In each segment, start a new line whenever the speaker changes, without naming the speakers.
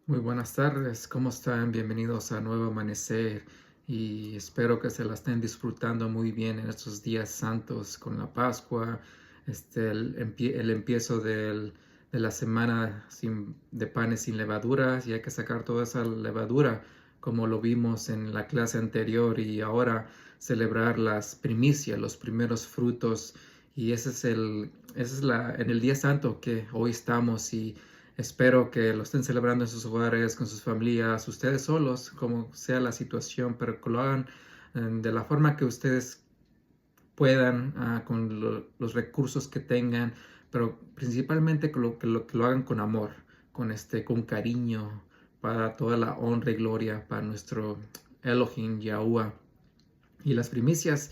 Muy buenas tardes, ¿cómo están? Bienvenidos a Nuevo Amanecer y espero que se la estén disfrutando muy bien en estos días santos con la Pascua, el empiezo de la semana de panes sin levaduras y hay que sacar toda esa levadura como lo vimos en la clase anterior y ahora celebrar las primicias, los primeros frutos y en el día santo que hoy estamos y espero que lo estén celebrando en sus hogares, con sus familias, ustedes solos, como sea la situación, pero que lo hagan de la forma que ustedes puedan, con los recursos que tengan, pero principalmente que lo hagan con amor, con cariño, para toda la honra y gloria para nuestro Elohim, Yahuwah. Y las primicias,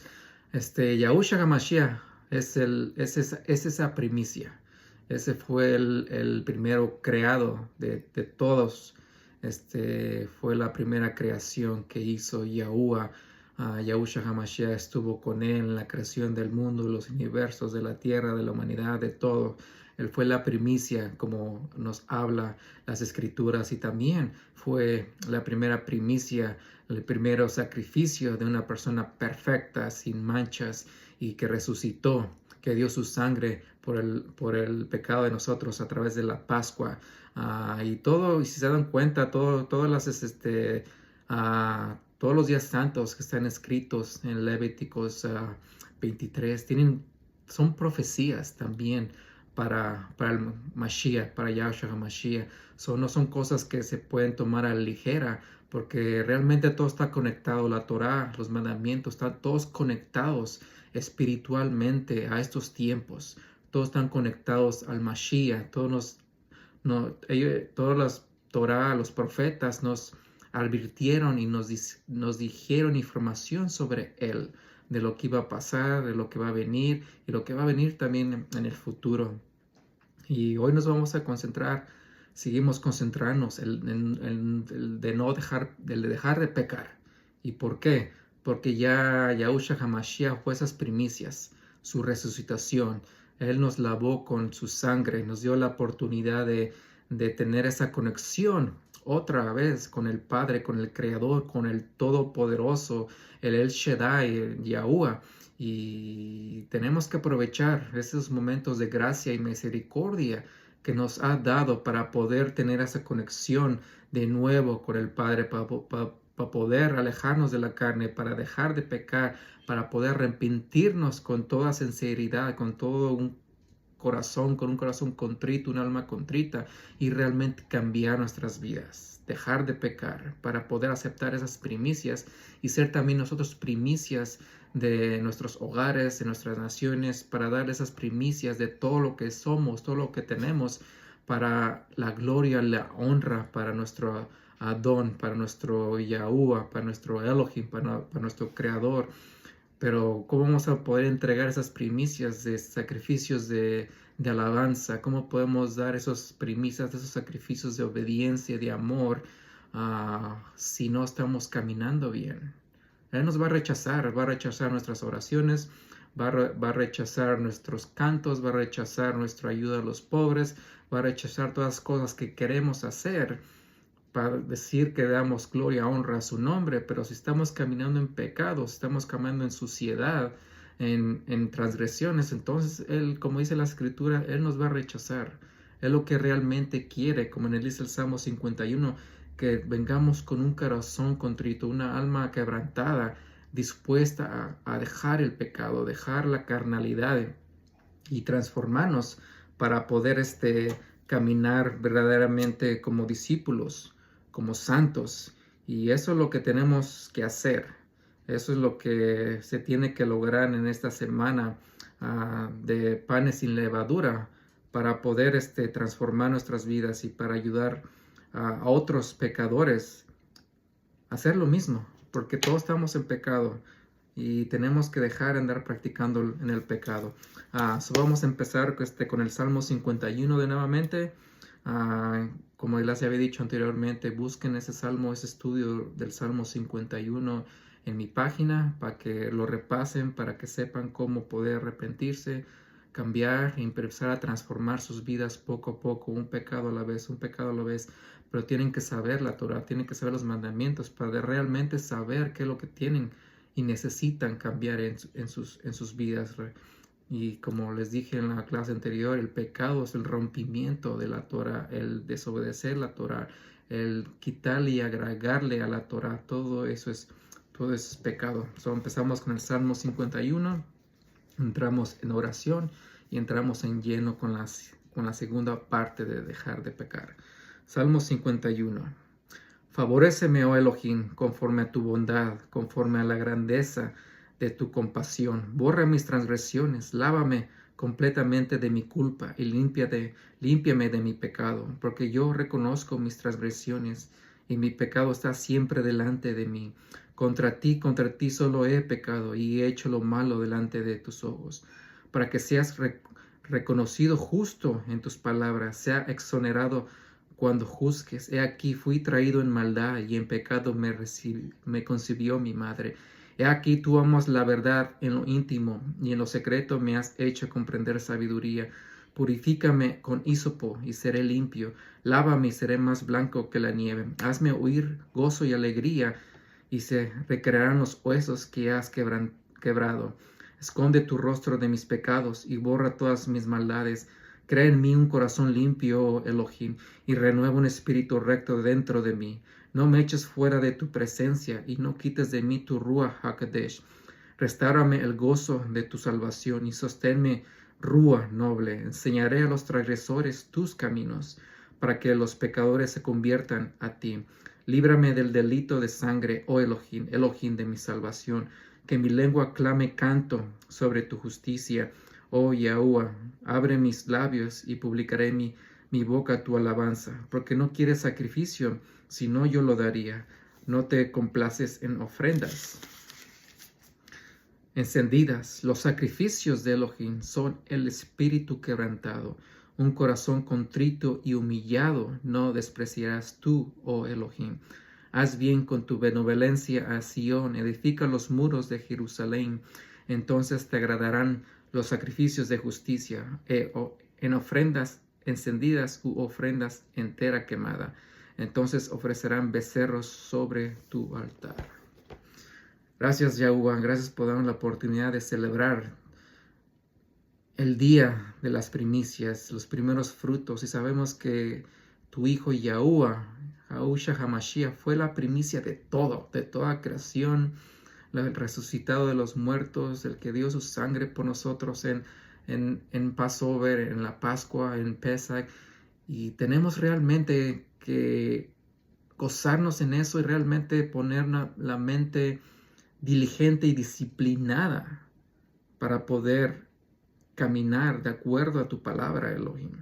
Yahushua HaMashiach es esa primicia. Ese fue el primero creado de todos. Fue la primera creación que hizo Yahuwah. Yahushua HaMashiach estuvo con él en la creación del mundo, los universos, de la tierra, de la humanidad, de todo. Él fue la primicia, como nos habla las escrituras, y también fue la primera primicia, el primer sacrificio de una persona perfecta, sin manchas, y que resucitó, que dio su sangre por el pecado de nosotros a través de la Pascua. Y todo, y si se dan cuenta, todos los días santos que están escritos en Levíticos 23 son profecías también para el Mashiach, para Yahshua HaMashiach. No son cosas que se pueden tomar a la ligera, porque realmente todo está conectado, la Torá, los mandamientos, están todos conectados espiritualmente a estos tiempos. Todos están conectados al Mashiach, todas las Torá, los profetas nos advirtieron y nos dijeron información sobre él, de lo que iba a pasar, de lo que va a venir y lo que va a venir también en el futuro. Y hoy nos vamos a concentrar, seguimos concentrarnos de dejar de pecar. ¿Y por qué? Porque ya Yahushua HaMashiach fue esas primicias, su resucitación. Él nos lavó con su sangre, nos dio la oportunidad de tener esa conexión otra vez con el Padre, con el Creador, con el Todopoderoso, el Shaddai, el Yahuwah. Y tenemos que aprovechar esos momentos de gracia y misericordia que nos ha dado para poder tener esa conexión de nuevo con el Padre, para poder alejarnos de la carne, para dejar de pecar, para poder arrepentirnos con toda sinceridad, con un corazón contrito, un alma contrita, y realmente cambiar nuestras vidas, dejar de pecar para poder aceptar esas primicias y ser también nosotros primicias de nuestros hogares, de nuestras naciones, para dar esas primicias de todo lo que somos, todo lo que tenemos, para la gloria, la honra, para nuestro Adón, para nuestro Yahuwah, para nuestro Elohim, para nuestro Creador. Pero ¿cómo vamos a poder entregar esas primicias de sacrificios de alabanza? ¿Cómo podemos dar esas primicias, esos sacrificios de obediencia, de amor, si no estamos caminando bien? Él nos va a rechazar nuestras oraciones, va a rechazar nuestros cantos, va a rechazar nuestra ayuda a los pobres, va a rechazar todas las cosas que queremos hacer para decir que damos gloria, honra a su nombre, pero si estamos caminando en pecados, estamos caminando en suciedad, en transgresiones, entonces Él, como dice la Escritura, Él nos va a rechazar. Él lo que realmente quiere, como en él dice el Salmo 51, que vengamos con un corazón contrito, una alma quebrantada, dispuesta a dejar el pecado, dejar la carnalidad y transformarnos para poder caminar verdaderamente como discípulos, como santos. Y eso es lo que tenemos que hacer. Eso es lo que se tiene que lograr en esta semana de panes sin levadura para poder transformar nuestras vidas y para ayudar a otros pecadores a hacer lo mismo, porque todos estamos en pecado y tenemos que dejar de andar practicando en el pecado. Vamos a empezar con el Salmo 51 de nuevamente. Como les había dicho anteriormente, busquen ese salmo, ese estudio del Salmo 51 en mi página para que lo repasen, para que sepan cómo poder arrepentirse, cambiar y empezar a transformar sus vidas poco a poco, un pecado a la vez, un pecado a la vez. Pero tienen que saber la Torah, tienen que saber los mandamientos para realmente saber qué es lo que tienen y necesitan cambiar en sus vidas. Y como les dije en la clase anterior, el pecado es el rompimiento de la Torah, el desobedecer la Torah, el quitarle y agregarle a la Torah. Todo eso es pecado. Empezamos con el Salmo 51, entramos en oración y entramos en lleno con la segunda parte de dejar de pecar. Salmo 51. Favoréceme, oh Elohim, conforme a tu bondad, conforme a la grandeza de tu compasión. Borra mis transgresiones, lávame completamente de mi culpa y límpiame de mi pecado, porque yo reconozco mis transgresiones y mi pecado está siempre delante de mí. Contra ti solo he pecado y he hecho lo malo delante de tus ojos, para que seas reconocido justo en tus palabras, sea exonerado cuando juzgues. He aquí fui traído en maldad y en pecado me concibió mi madre. He aquí tú amas la verdad en lo íntimo y en lo secreto me has hecho comprender sabiduría. Purifícame con hisopo y seré limpio. Lávame y seré más blanco que la nieve. Hazme oír gozo y alegría y se recrearán los huesos que has quebrado. Esconde tu rostro de mis pecados y borra todas mis maldades. Crea en mí un corazón limpio, oh Elohim, y renueva un espíritu recto dentro de mí. No me eches fuera de tu presencia y no quites de mí tu Ruach HaKodesh. Restárame el gozo de tu salvación y sosténme, Ruach noble. Enseñaré a los transgresores tus caminos, para que los pecadores se conviertan a ti. Líbrame del delito de sangre, oh Elohim, Elohim de mi salvación. Que mi lengua clame canto sobre tu justicia. Oh Yahuwah, abre mis labios y publicaré mi boca tu alabanza, porque no quieres sacrificio, sino yo lo daría. No te complaces en ofrendas encendidas. Los sacrificios de Elohim son el espíritu quebrantado. Un corazón contrito y humillado no despreciarás tú, oh Elohim. Haz bien con tu benevolencia a Sión, edifica los muros de Jerusalén. Entonces te agradarán los sacrificios de justicia, en ofrendas encendidas u ofrendas entera quemada. Entonces ofrecerán becerros sobre tu altar. Gracias, Yahuwah, gracias por darnos la oportunidad de celebrar el día de las primicias, los primeros frutos, y sabemos que tu Hijo Yahuwah, Yahushua HaMashiach, fue la primicia de todo, de toda creación, el resucitado de los muertos, el que dio su sangre por nosotros en Passover, en la Pascua, en Pesach, y tenemos realmente que gozarnos en eso y realmente poner la mente diligente y disciplinada para poder caminar de acuerdo a tu palabra, Elohim,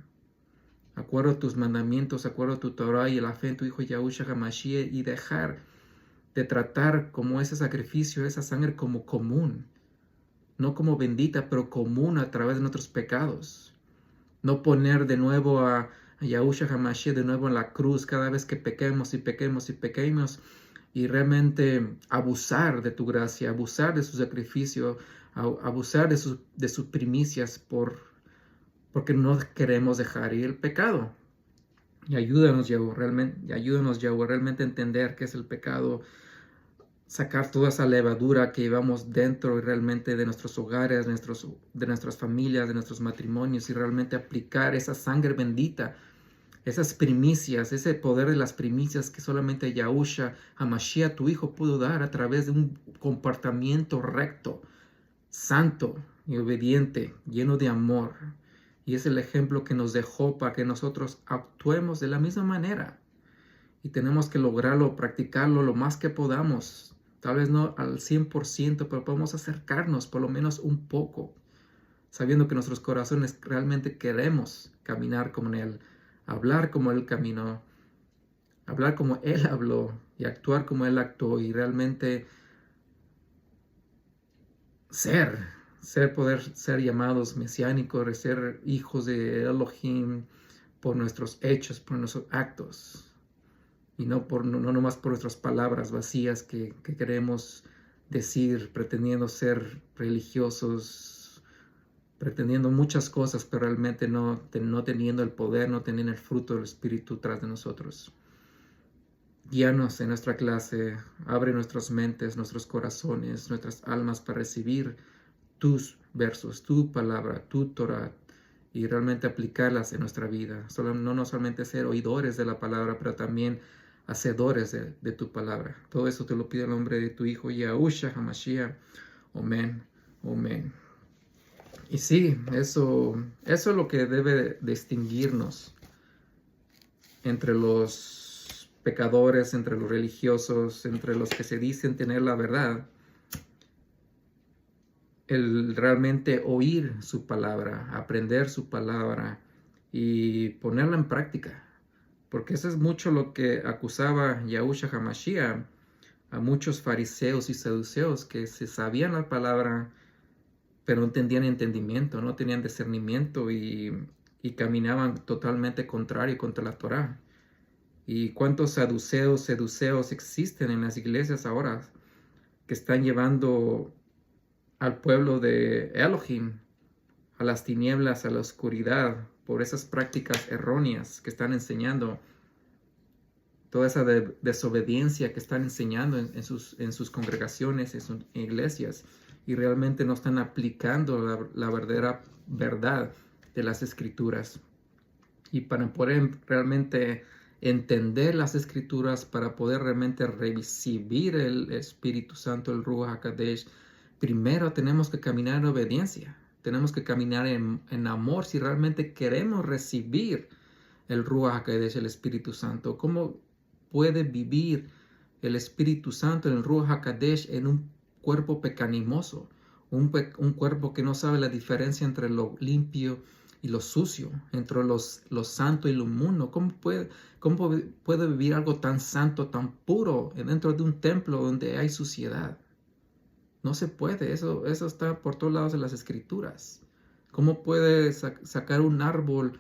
de acuerdo a tus mandamientos, de acuerdo a tu Torah y la fe en tu Hijo Yahushua HaMashiach, y dejar de tratar como ese sacrificio, esa sangre como común, no como bendita, pero común a través de nuestros pecados. No poner de nuevo a Yahushua HaMashiach de nuevo en la cruz cada vez que pequemos y pequemos y pequemos, y realmente abusar de tu gracia, abusar de su sacrificio, abusar de sus primicias porque no queremos dejar ir el pecado. Y ayúdanos, Yahuwah, realmente a entender qué es el pecado, sacar toda esa levadura que llevamos dentro y realmente de nuestros hogares, de nuestras familias, de nuestros matrimonios, y realmente aplicar esa sangre bendita, esas primicias, ese poder de las primicias que solamente Yahushua HaMashiach, tu Hijo, pudo dar a través de un comportamiento recto, santo y obediente, lleno de amor. Y es el ejemplo que nos dejó para que nosotros actuemos de la misma manera. Y tenemos que lograrlo, practicarlo lo más que podamos. Tal vez no al 100%, pero podemos acercarnos por lo menos un poco, sabiendo que nuestros corazones realmente queremos caminar como Él, hablar como Él caminó, hablar como Él habló y actuar como Él actuó, y realmente poder ser llamados mesiánicos, ser hijos de Elohim por nuestros hechos, por nuestros actos, y no nomás por nuestras palabras vacías que queremos decir pretendiendo ser religiosos, pretendiendo muchas cosas, pero realmente no teniendo el poder, no teniendo el fruto del Espíritu tras de nosotros. Guíanos en nuestra clase, abre nuestras mentes, nuestros corazones, nuestras almas para recibir tus versos, tu palabra, tu Torah, y realmente aplicarlas en nuestra vida. No solamente ser oidores de la palabra, pero también hacedores de tu palabra. Todo eso te lo pido en el nombre de tu Hijo, Yahushua HaMashiach. Amén, amén. Y sí, eso es lo que debe distinguirnos entre los pecadores, entre los religiosos, entre los que se dicen tener la verdad. El realmente oír su palabra, aprender su palabra y ponerla en práctica. Porque eso es mucho lo que acusaba Yahushua HaMashiach a muchos fariseos y saduceos, que se sabían la palabra, pero no tenían entendimiento, no tenían discernimiento y caminaban totalmente contrario contra la Torá. ¿Y cuántos saduceos existen en las iglesias ahora que están llevando al pueblo de Elohim a las tinieblas, a la oscuridad, por esas prácticas erróneas que están enseñando, toda esa desobediencia que están enseñando en sus congregaciones, en sus iglesias, y realmente no están aplicando la verdadera verdad de las escrituras? Y para poder realmente entender las escrituras, para poder realmente recibir el Espíritu Santo, el Ruach HaKodesh, primero tenemos que caminar en obediencia. Tenemos que caminar en amor si realmente queremos recibir el Ruach HaKodesh, el Espíritu Santo. ¿Cómo puede vivir el Espíritu Santo, el Ruach HaKodesh, en un cuerpo pecaminoso? Un cuerpo que no sabe la diferencia entre lo limpio y lo sucio, entre lo santo y lo inmundo. ¿Cómo puede vivir algo tan santo, tan puro dentro de un templo donde hay suciedad? No se puede, eso está por todos lados de las escrituras. ¿Cómo puede sacar un árbol,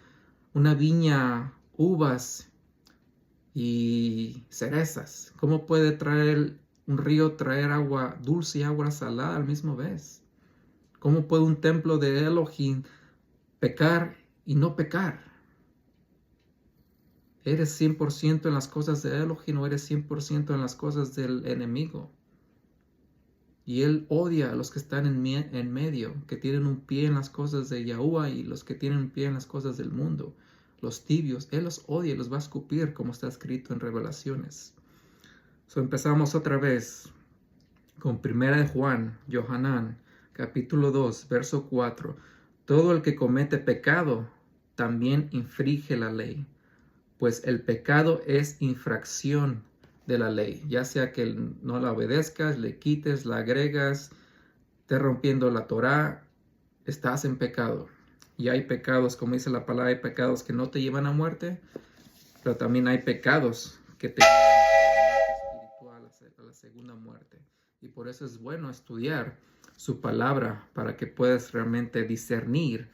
una viña, uvas y cerezas? ¿Cómo puede un río traer agua dulce y agua salada al mismo vez? ¿Cómo puede un templo de Elohim pecar y no pecar? ¿Eres 100% en las cosas de Elohim o eres 100% en las cosas del enemigo? Y él odia a los que están en medio, que tienen un pie en las cosas de Yahuwah y los que tienen un pie en las cosas del mundo. Los tibios, él los odia y los va a escupir, como está escrito en Revelaciones. Empezamos otra vez con 1 de Juan, Yohanan, capítulo 2, verso 4. Todo el que comete pecado también infringe la ley, pues el pecado es infracción de la ley, ya sea que no la obedezcas, le quites, la agregas, estés rompiendo la Torá, estás en pecado. Y hay pecados, como dice la palabra, hay pecados que no te llevan a muerte, pero también hay pecados que te llevan a la segunda muerte. Y por eso es bueno estudiar su palabra para que puedas realmente discernir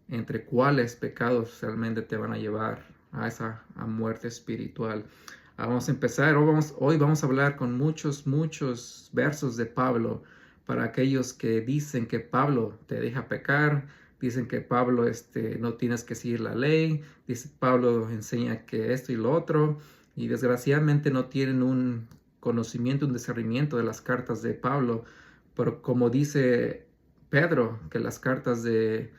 entre cuáles pecados realmente te van a llevar a muerte espiritual. Vamos a empezar, hoy vamos a hablar con muchos versos de Pablo para aquellos que dicen que Pablo te deja pecar, dicen que Pablo no tienes que seguir la ley, dice Pablo enseña que esto y lo otro, y desgraciadamente no tienen un conocimiento, un discernimiento de las cartas de Pablo, pero como dice Pedro, que las cartas de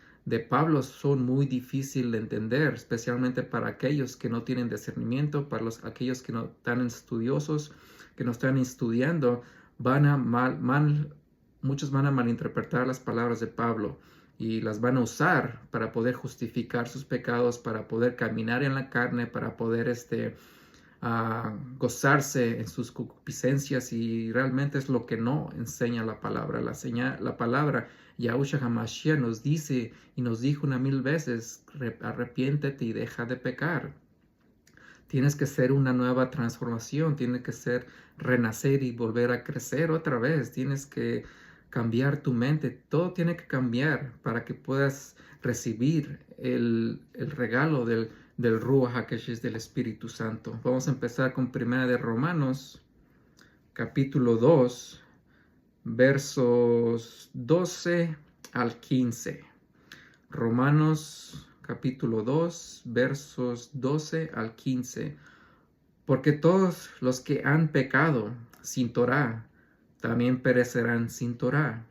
Pablo son muy difíciles de entender, especialmente para aquellos que no tienen discernimiento, para aquellos que no están estudiosos, que no están estudiando, muchos van a malinterpretar las palabras de Pablo y las van a usar para poder justificar sus pecados, para poder caminar en la carne, para poder gozarse en sus concupiscencias, y realmente es lo que no enseña la palabra. La palabra Yahushua HaMashiach nos dice y nos dijo 1000 veces: arrepiéntete y deja de pecar. Tienes que ser una nueva transformación, tienes que ser renacer y volver a crecer otra vez, tienes que cambiar tu mente, todo tiene que cambiar para que puedas recibir el regalo del Ruach HaKodesh, del Espíritu Santo. Vamos a empezar con 1 de Romanos, capítulo 2, versos 12 al 15. Romanos capítulo 2, versos 12 al 15. Porque todos los que han pecado sin Torá, también perecerán sin Torá.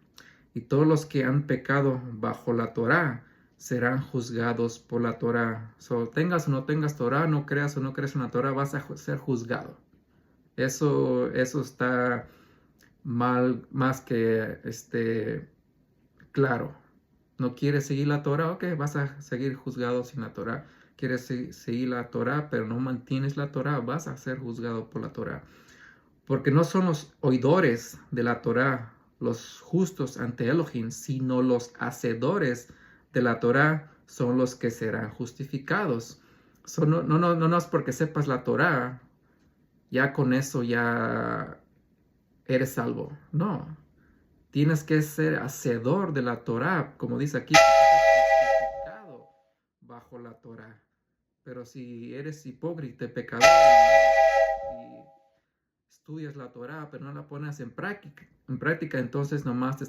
Y todos los que han pecado bajo la Torá, serán juzgados por la Torá. So, tengas o no tengas Torá, no creas o no creas en la Torá, vas a ser juzgado. Eso está mal, más que claro. No quieres seguir la Torá, ok, vas a seguir juzgado sin la Torá. Quieres seguir la Torá, pero no mantienes la Torá, vas a ser juzgado por la Torá. Porque no son los oidores de la Torá los justos ante Elohim, sino los hacedores de la Torá son los que serán justificados. So, no es porque sepas la Torá, ya con eso ya eres salvo. No, tienes que ser hacedor de la Torá, como dice aquí, justificado bajo la Torá. Pero si eres hipócrita, pecador y estudias la Torá, pero no la pones en práctica, entonces nomás te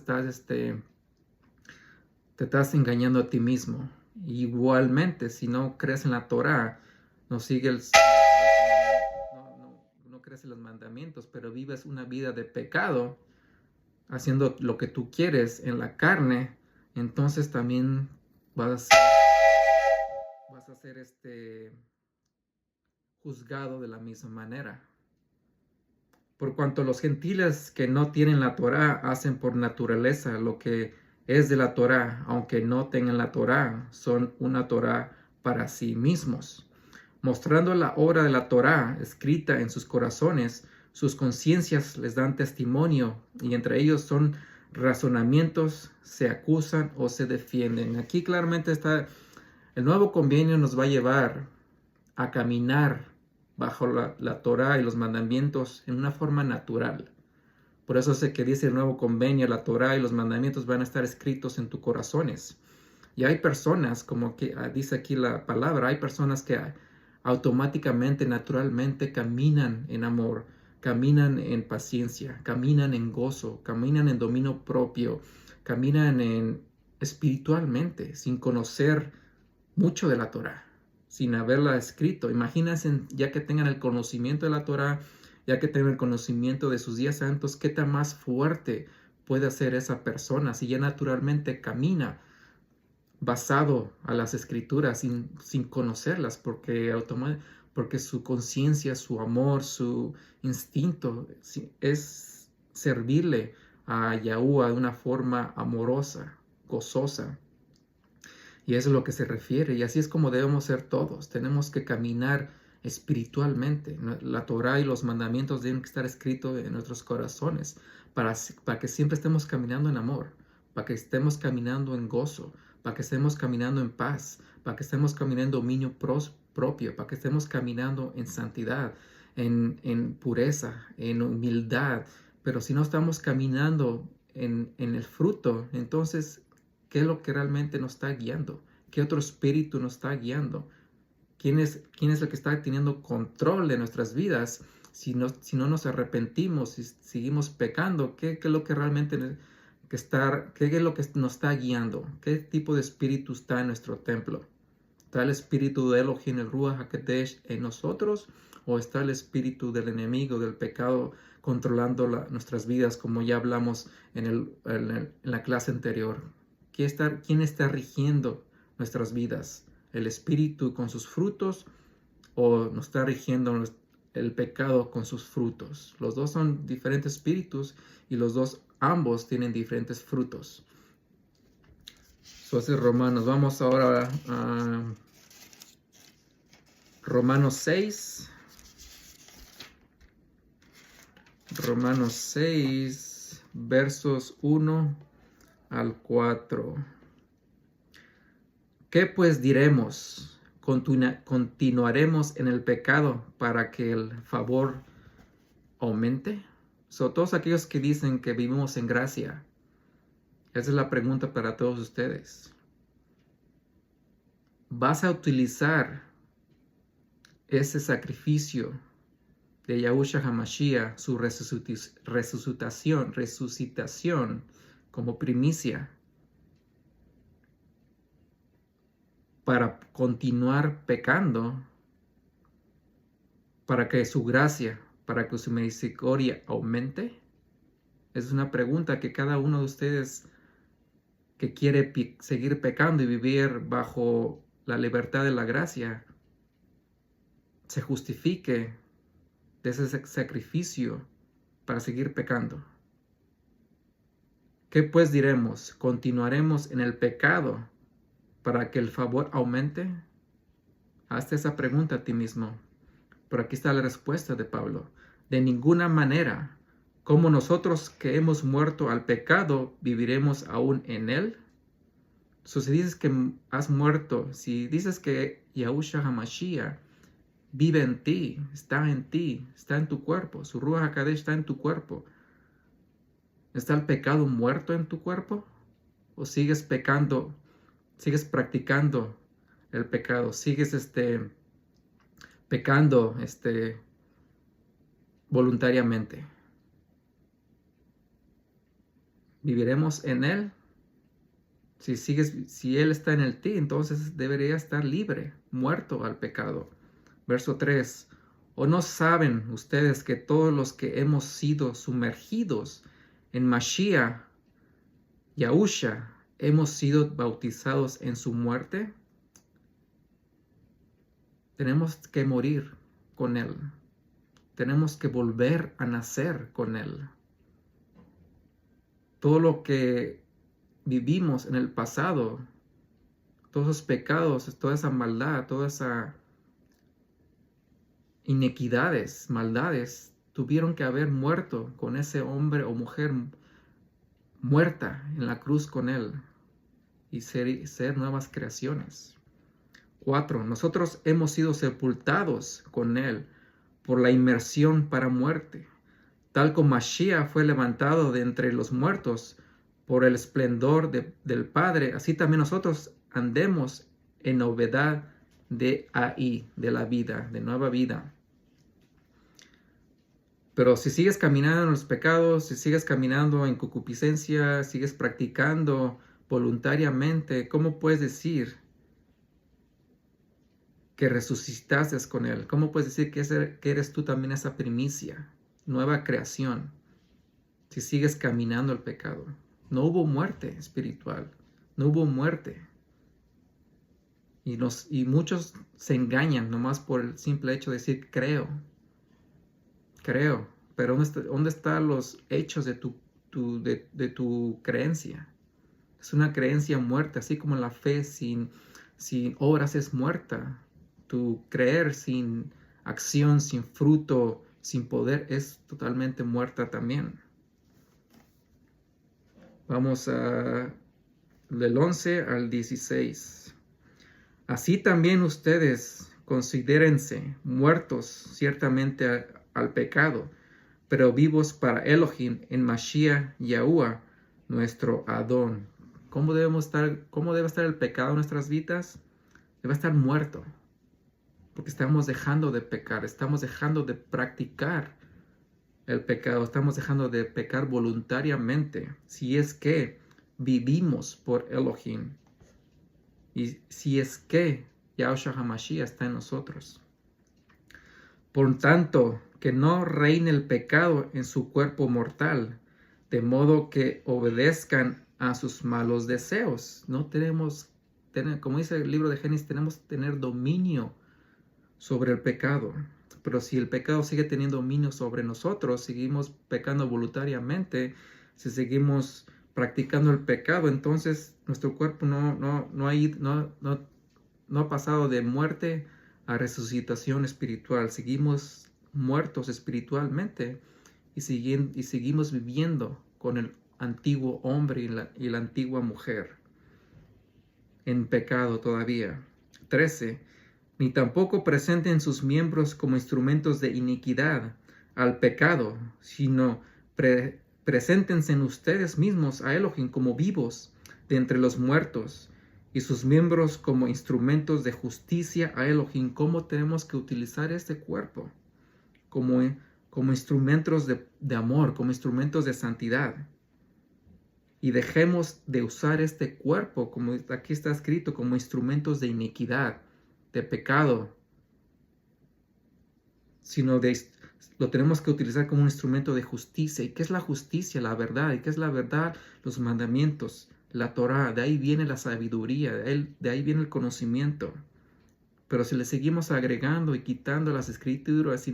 estás engañando a ti mismo. Igualmente, si no crees en la Torá, no sigues, no crees en los mandamientos, pero vives una vida de pecado, haciendo lo que tú quieres en la carne, entonces también vas a ser juzgado de la misma manera. Por cuanto los gentiles que no tienen la Torá hacen por naturaleza lo que es de la Torá, aunque no tengan la Torá, son una Torá para sí mismos. Mostrando la obra de la Torá escrita en sus corazones, sus conciencias les dan testimonio y entre ellos son razonamientos, se acusan o se defienden. Aquí claramente está, el nuevo convenio nos va a llevar a caminar bajo la Torá y los mandamientos en una forma natural. Por eso sé que dice el nuevo convenio, la Torá y los mandamientos van a estar escritos en tus corazones. Y hay personas, como que dice aquí la palabra, hay personas que automáticamente, naturalmente caminan en amor, caminan en paciencia, caminan en gozo, caminan en dominio propio, caminan espiritualmente, sin conocer mucho de la Torá, sin haberla escrito. Imagínense, ya que tengan el conocimiento de la Torá, ya que tengan el conocimiento de sus días santos, qué tan más fuerte puede ser esa persona si ya naturalmente camina basado a las escrituras sin conocerlas, porque su conciencia, su amor, su instinto es servirle a Yahuwah de una forma amorosa, gozosa. Y eso es lo que se refiere. Y así es como debemos ser todos. Tenemos que caminar espiritualmente. La Torá y los mandamientos deben estar escritos en nuestros corazones para que siempre estemos caminando en amor, para que estemos caminando en gozo, para que estemos caminando en paz, para que estemos caminando en dominio propio, para que estemos caminando en santidad, en pureza, en humildad. Pero si no estamos caminando en el fruto, entonces, ¿qué es lo que realmente nos está guiando? ¿Qué otro espíritu nos está guiando? ¿Quién es el que está teniendo control de nuestras vidas? Si no nos arrepentimos, si seguimos pecando, ¿qué es lo que realmente qué es lo que nos está guiando? ¿Qué tipo de espíritu está en nuestro templo? ¿Está el espíritu de Elohim, el Ruach HaKodesh en nosotros? ¿O está el espíritu del enemigo, del pecado, controlando nuestras vidas, como ya hablamos en la clase anterior? ¿Quién está rigiendo nuestras vidas? ¿El espíritu con sus frutos o nos está rigiendo el pecado con sus frutos? Los dos son diferentes espíritus y ambos tienen diferentes frutos. Entonces, Romanos, vamos ahora a Romanos 6. Romanos 6, versos 1 al 4. ¿Qué pues diremos? ¿Continuaremos en el pecado para que el favor aumente? Todos aquellos que dicen que vivimos en gracia, esa es la pregunta para todos ustedes. ¿Vas a utilizar ese sacrificio de Yahushua HaMashiach, su resucitación como primicia? para continuar pecando, para que su gracia, para que su misericordia aumente? Es una pregunta que cada uno de ustedes que quiere seguir pecando y vivir bajo la libertad de la gracia, se justifique de ese sacrificio para seguir pecando. ¿Qué pues diremos? ¿Continuaremos en el pecado para que el favor aumente? Hazte esa pregunta a ti mismo. Pero aquí está la respuesta de Pablo. De ninguna manera. ¿Cómo nosotros que hemos muerto al pecado viviremos aún en él? Si dices que has muerto, si dices que Yahushua HaMashiach vive en ti, está en tu cuerpo, su Ruach HaKodesh está en tu cuerpo, ¿está el pecado muerto en tu cuerpo? ¿O sigues pecando, sigues practicando el pecado, sigues pecando voluntariamente? ¿Viviremos en él? Si él está en ti, entonces debería estar libre, muerto al pecado. Verso 3. ¿O no saben ustedes que todos los que hemos sido sumergidos en Mashiach, Yahusha, hemos sido bautizados en su muerte? Tenemos que morir con él. Tenemos que volver a nacer con él. Todo lo que vivimos en el pasado, todos esos pecados, toda esa maldad, toda esa inequidades, maldades, tuvieron que haber muerto con ese hombre o mujer muerta en la cruz con él y ser nuevas creaciones. 4. Nosotros hemos sido sepultados con él por la inmersión para muerte, tal como Mashiach fue levantado de entre los muertos por el esplendor del Padre, así también nosotros andemos en novedad de la vida, de nueva vida. Pero si sigues caminando en los pecados, si sigues caminando en concupiscencia, sigues practicando voluntariamente, ¿cómo puedes decir que resucitaste con él? ¿Cómo puedes decir que eres tú también esa primicia, nueva creación, si sigues caminando el pecado? No hubo muerte espiritual, no hubo muerte. Y muchos se engañan nomás por el simple hecho de decir creo, pero ¿dónde están los hechos de tu creencia? Es una creencia muerta, así como la fe sin obras es muerta. Tu creer sin acción, sin fruto, sin poder es totalmente muerta también. Vamos del 11 al 16. Así también ustedes considérense muertos ciertamente al pecado, pero vivos para Elohim en Mashiach Yahuwah, nuestro Adón. ¿Cómo debe estar el pecado en nuestras vidas? Debe estar muerto, porque estamos dejando de pecar, estamos dejando de practicar el pecado, estamos dejando de pecar voluntariamente, si es que vivimos por Elohim, y si es que Yahushua HaMashiach está en nosotros. Por tanto, que no reine el pecado en su cuerpo mortal, de modo que obedezcan a sus malos deseos. No como dice el libro de Génesis, tenemos que tener dominio sobre el pecado. Pero si el pecado sigue teniendo dominio sobre nosotros, seguimos pecando voluntariamente, si seguimos practicando el pecado, entonces nuestro cuerpo no ha pasado de muerte a resucitación espiritual. Seguimos muertos espiritualmente y seguimos viviendo con el antiguo hombre y la antigua mujer en pecado todavía. 13. Ni tampoco presenten sus miembros como instrumentos de iniquidad al pecado, sino preséntense en ustedes mismos a Elohim como vivos de entre los muertos, y sus miembros como instrumentos de justicia a Elohim. ¿Cómo tenemos que utilizar este cuerpo? Como instrumentos de amor, como instrumentos de santidad. y dejemos de usar este cuerpo, como aquí está escrito, como instrumentos de iniquidad, de pecado, sino lo tenemos que utilizar como un instrumento de justicia. ¿Y qué es la justicia? La verdad. ¿Y qué es la verdad? Los mandamientos, la Torá. De ahí viene la sabiduría, de ahí viene el conocimiento. Pero si le seguimos agregando y quitando las escrituras, si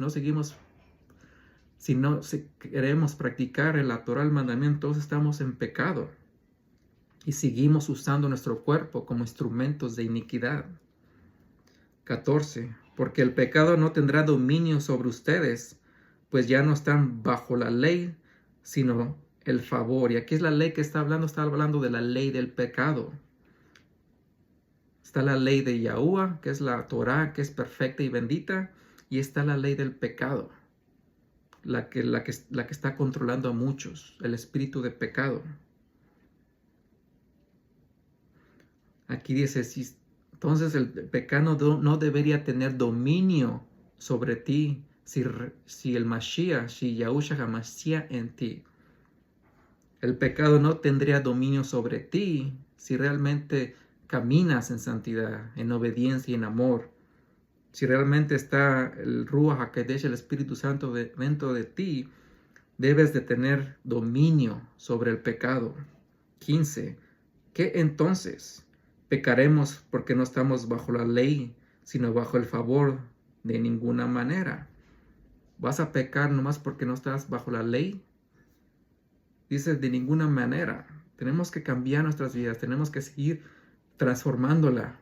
no queremos practicar la Torá, el mandamiento, entonces estamos en pecado. Y seguimos usando nuestro cuerpo como instrumentos de iniquidad. 14. Porque el pecado no tendrá dominio sobre ustedes, pues ya no están bajo la ley, sino el favor. Y aquí es la ley que está hablando de la ley del pecado. Está la ley de Yahuwah, que es la Torá, que es perfecta y bendita, y está la ley del pecado, la que está controlando a muchos, el espíritu de pecado. Aquí dice, entonces el pecado no debería tener dominio sobre ti si el Mashiach, si Yahushua HaMashiach en ti. El pecado no tendría dominio sobre ti si realmente caminas en santidad, en obediencia y en amor. Si realmente está el Ruach HaKodesh, el Espíritu Santo dentro de ti, debes de tener dominio sobre el pecado. 15. ¿Qué entonces? Pecaremos porque no estamos bajo la ley, sino bajo el favor. De ninguna manera. ¿Vas a pecar nomás porque no estás bajo la ley? Dice de ninguna manera. Tenemos que cambiar nuestras vidas, tenemos que seguir transformándola.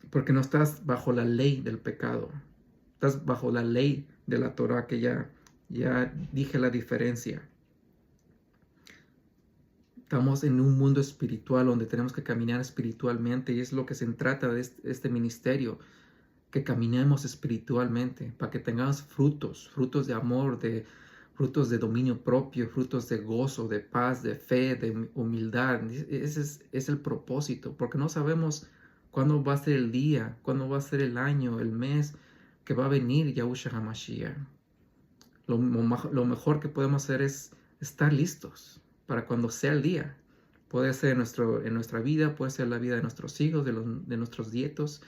Porque no estás bajo la ley del pecado. Estás bajo la ley de la Torah, que ya dije la diferencia. Estamos en un mundo espiritual donde tenemos que caminar espiritualmente, y es lo que se trata de este ministerio, que caminemos espiritualmente para que tengamos frutos de amor, frutos de dominio propio, frutos de gozo, de paz, de fe, de humildad. Ese es el propósito, porque no sabemos cuándo va a ser el día, cuándo va a ser el año, el mes que va a venir Yahushua HaMashiach. Lo mejor que podemos hacer es estar listos para cuando sea el día. Puede ser en nuestra vida, puede ser la vida de nuestros hijos, de nuestros nietos.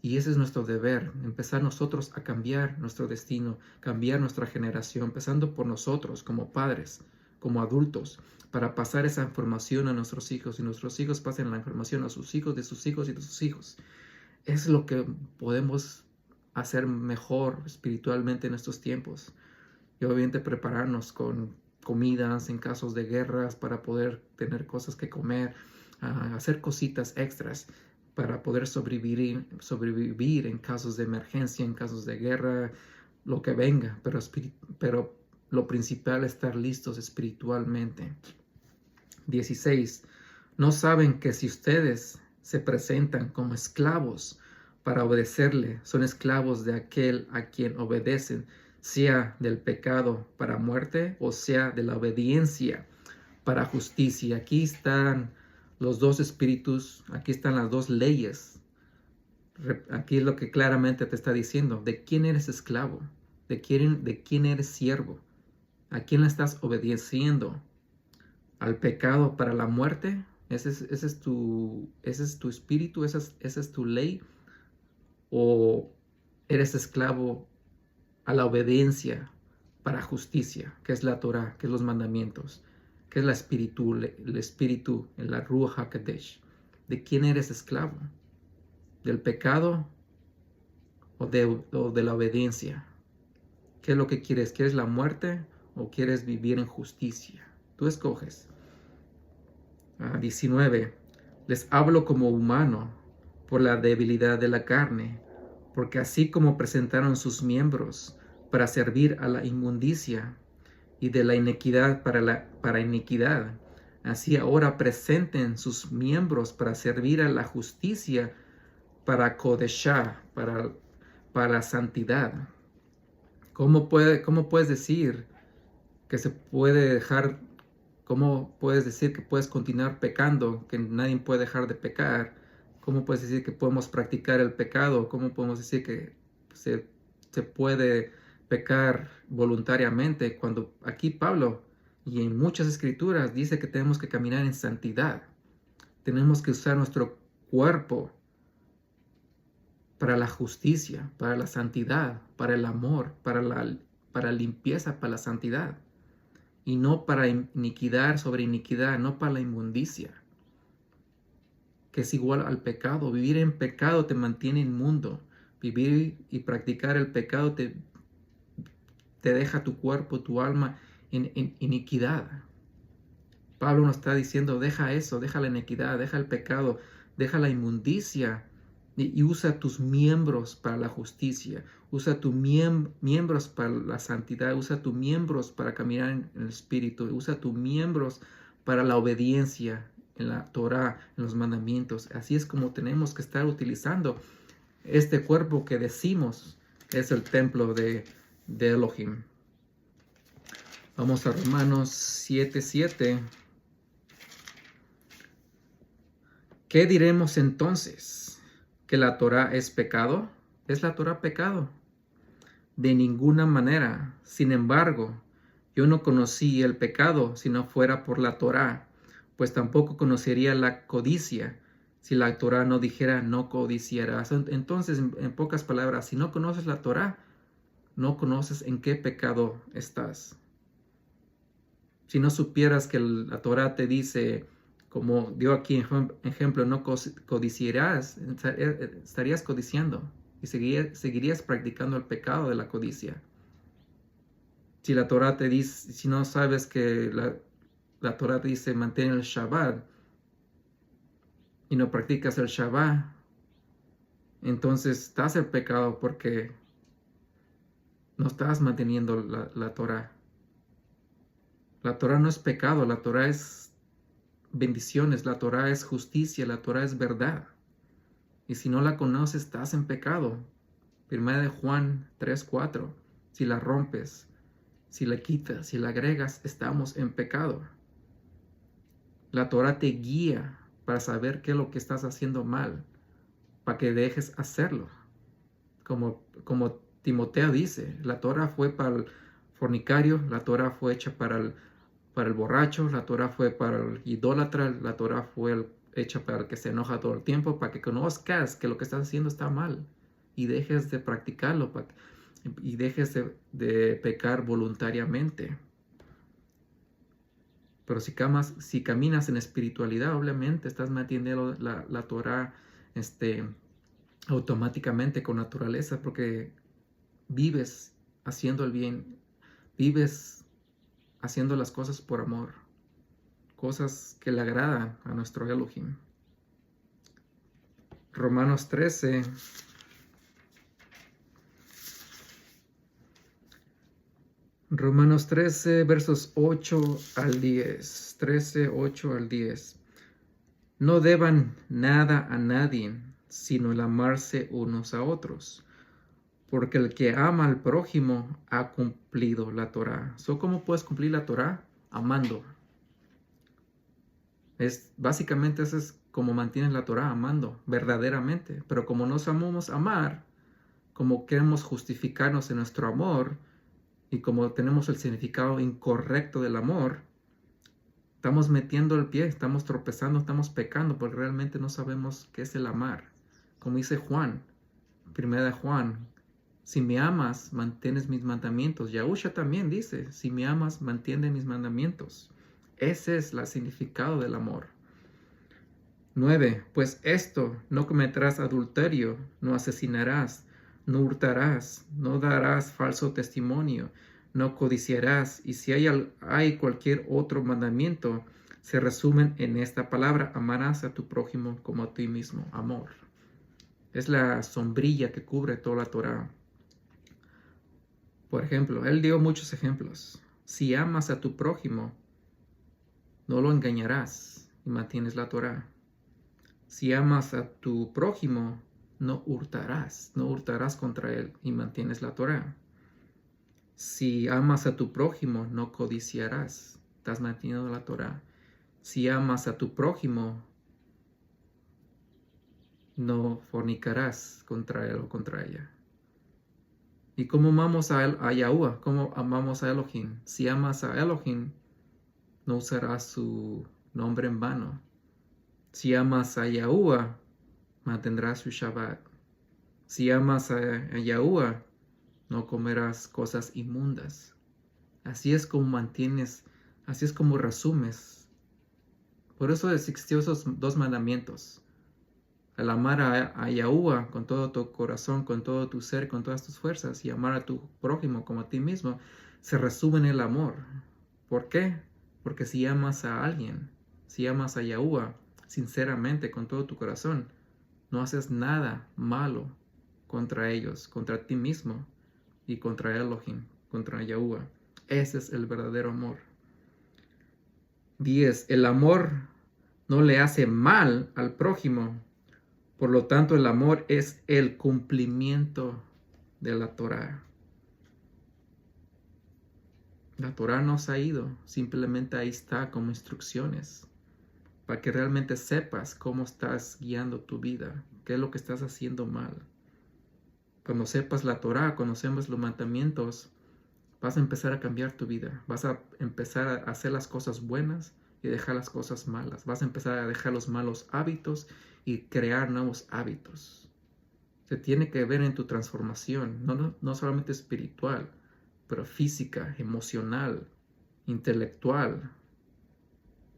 Y ese es nuestro deber, empezar nosotros a cambiar nuestro destino, cambiar nuestra generación, empezando por nosotros como padres, como adultos, para pasar esa información a nuestros hijos, y nuestros hijos pasen la información a sus hijos, de sus hijos y de sus hijos. Es lo que podemos hacer mejor espiritualmente en estos tiempos. Y obviamente prepararnos con comidas en casos de guerras para poder tener cosas que comer, hacer cositas extras para poder sobrevivir en casos de emergencia, en casos de guerra, lo que venga. Pero lo principal es estar listos espiritualmente. 16. ¿No saben que si ustedes se presentan como esclavos para obedecerle, son esclavos de aquel a quien obedecen, sea del pecado para muerte o sea de la obediencia para justicia? Aquí están los dos espíritus, aquí están las dos leyes. Aquí es lo que claramente te está diciendo: ¿de quién eres esclavo? ¿De quién eres siervo? ¿A quién le estás obedeciendo? ¿Al pecado para la muerte? ¿Ese es tu espíritu? ¿Esa es tu ley? ¿O eres esclavo a la obediencia para justicia, que es la Torah, que es los mandamientos, que es el espíritu, en la Ruach HaKodesh? ¿De quién eres esclavo? ¿Del pecado o de la obediencia? ¿Qué es lo que quieres? ¿Quieres la muerte o quieres vivir en justicia? Tú escoges. 19. Les hablo como humano por la debilidad de la carne, porque así como presentaron sus miembros para servir a la inmundicia y de la iniquidad para iniquidad, así ahora presenten sus miembros para servir a la justicia, para Kodeshá, para la santidad. ¿Cómo puedes decir que se puede dejar? ¿Cómo puedes decir que puedes continuar pecando, que nadie puede dejar de pecar? ¿Cómo puedes decir que podemos practicar el pecado? ¿Cómo podemos decir que se puede pecar voluntariamente? Cuando aquí Pablo Y en muchas escrituras dice que tenemos que caminar en santidad. Tenemos que usar nuestro cuerpo para la justicia, para la santidad, para el amor, para limpieza, para la santidad. Y no para iniquidad sobre iniquidad, no para la inmundicia, que es igual al pecado. Vivir en pecado te mantiene inmundo. Vivir y practicar el pecado te deja tu cuerpo, tu alma en iniquidad. Pablo nos está diciendo, deja eso, deja la iniquidad, deja el pecado, deja la inmundicia y usa tus miembros para la justicia, usa tus miembros para la santidad, usa tus miembros para caminar en el Espíritu, usa tus miembros para la obediencia en la Torah, en los mandamientos. Así es como tenemos que estar utilizando este cuerpo que decimos es el templo de Elohim. Vamos a Romanos 7:7. ¿Qué diremos entonces? ¿Que la Torah es pecado? ¿Es la Torah pecado? De ninguna manera. Sin embargo, yo no conocí el pecado si no fuera por la Torah, pues tampoco conocería la codicia si la Torah no dijera no codiciarás. Entonces, en pocas palabras, si no conoces la Torah, no conoces en qué pecado estás. Si no supieras que la Torah te dice, como dio aquí ejemplo, no codiciarás, estarías codiciando y seguirías practicando el pecado de la codicia. Si la Torah te dice, si no sabes que la Torah te dice mantén el Shabbat y no practicas el Shabbat, entonces estás en pecado porque no estás manteniendo la Torah. La Torah no es pecado, la Torah es bendiciones, la Torah es justicia, la Torah es verdad. Y si no la conoces, estás en pecado. Primera de Juan 3:4. Si la rompes, si la quitas, si la agregas, estamos en pecado. La Torah te guía para saber qué es lo que estás haciendo mal, para que dejes hacerlo. Como Timoteo dice, la Torah fue para el fornicario, la Torah fue hecha para el borracho, la Torah fue para el idólatra, la Torah fue hecha para el que se enoja todo el tiempo, para que conozcas que lo que estás haciendo está mal y dejes de practicarlo y dejes de pecar voluntariamente. Pero si caminas en espiritualidad, obviamente estás manteniendo la Torah automáticamente con naturaleza, porque vives haciendo el bien, vives haciendo las cosas por amor, cosas que le agradan a nuestro Elohim. Romanos 13. Romanos 13, versos 8 al 10. 13, 8 al 10. No deban nada a nadie, sino el amarse unos a otros, porque el que ama al prójimo ha cumplido la Torá. ¿Cómo puedes cumplir la Torá? Amando. Básicamente eso es como mantienes la Torá, amando verdaderamente. Pero como no sabemos amar, como queremos justificarnos en nuestro amor, y como tenemos el significado incorrecto del amor, estamos metiendo el pie, estamos tropezando, estamos pecando, porque realmente no sabemos qué es el amar. Como dice Juan, primera de Juan, si me amas, mantienes mis mandamientos. Yahusha también dice, si me amas, mantiene mis mandamientos. Ese es el significado del amor. 9. Pues esto, no cometerás adulterio, no asesinarás, no hurtarás, no darás falso testimonio, no codiciarás. Y si hay cualquier otro mandamiento, se resumen en esta palabra: amarás a tu prójimo como a ti mismo. Amor. Es la sombrilla que cubre toda la Torah. Por ejemplo, él dio muchos ejemplos. Si amas a tu prójimo, no lo engañarás y mantienes la Torah. Si amas a tu prójimo, no hurtarás contra él y mantienes la Torah. Si amas a tu prójimo, no codiciarás, estás manteniendo la Torah. Si amas a tu prójimo, no fornicarás contra él o contra ella. ¿Y cómo amamos a Yahuwah? ¿Cómo amamos a Elohim? Si amas a Elohim, no usarás su nombre en vano. Si amas a Yahuwah, mantendrás su Shabbat. Si amas a Yahuwah, no comerás cosas inmundas. Así es como mantienes, así es como resumes. Por eso existió esos 2 mandamientos. Al amar a Yahuwah con todo tu corazón, con todo tu ser, con todas tus fuerzas, y amar a tu prójimo como a ti mismo, se resume en el amor. ¿Por qué? Porque si amas a alguien, si amas a Yahuwah sinceramente, con todo tu corazón, no haces nada malo contra ellos, contra ti mismo y contra Elohim, contra Yahuwah. Ese es el verdadero amor. 10. El amor no le hace mal al prójimo. Por lo tanto, el amor es el cumplimiento de la Torá. La Torá no se ha ido, simplemente ahí está como instrucciones, para que realmente sepas cómo estás guiando tu vida, qué es lo que estás haciendo mal. Cuando sepas la Torá, cuando sepas los mandamientos, vas a empezar a cambiar tu vida. Vas a empezar a hacer las cosas buenas y dejar las cosas malas. Vas a empezar a dejar los malos hábitos y crear nuevos hábitos. Se tiene que ver en tu transformación, no solamente espiritual, pero física, emocional, intelectual.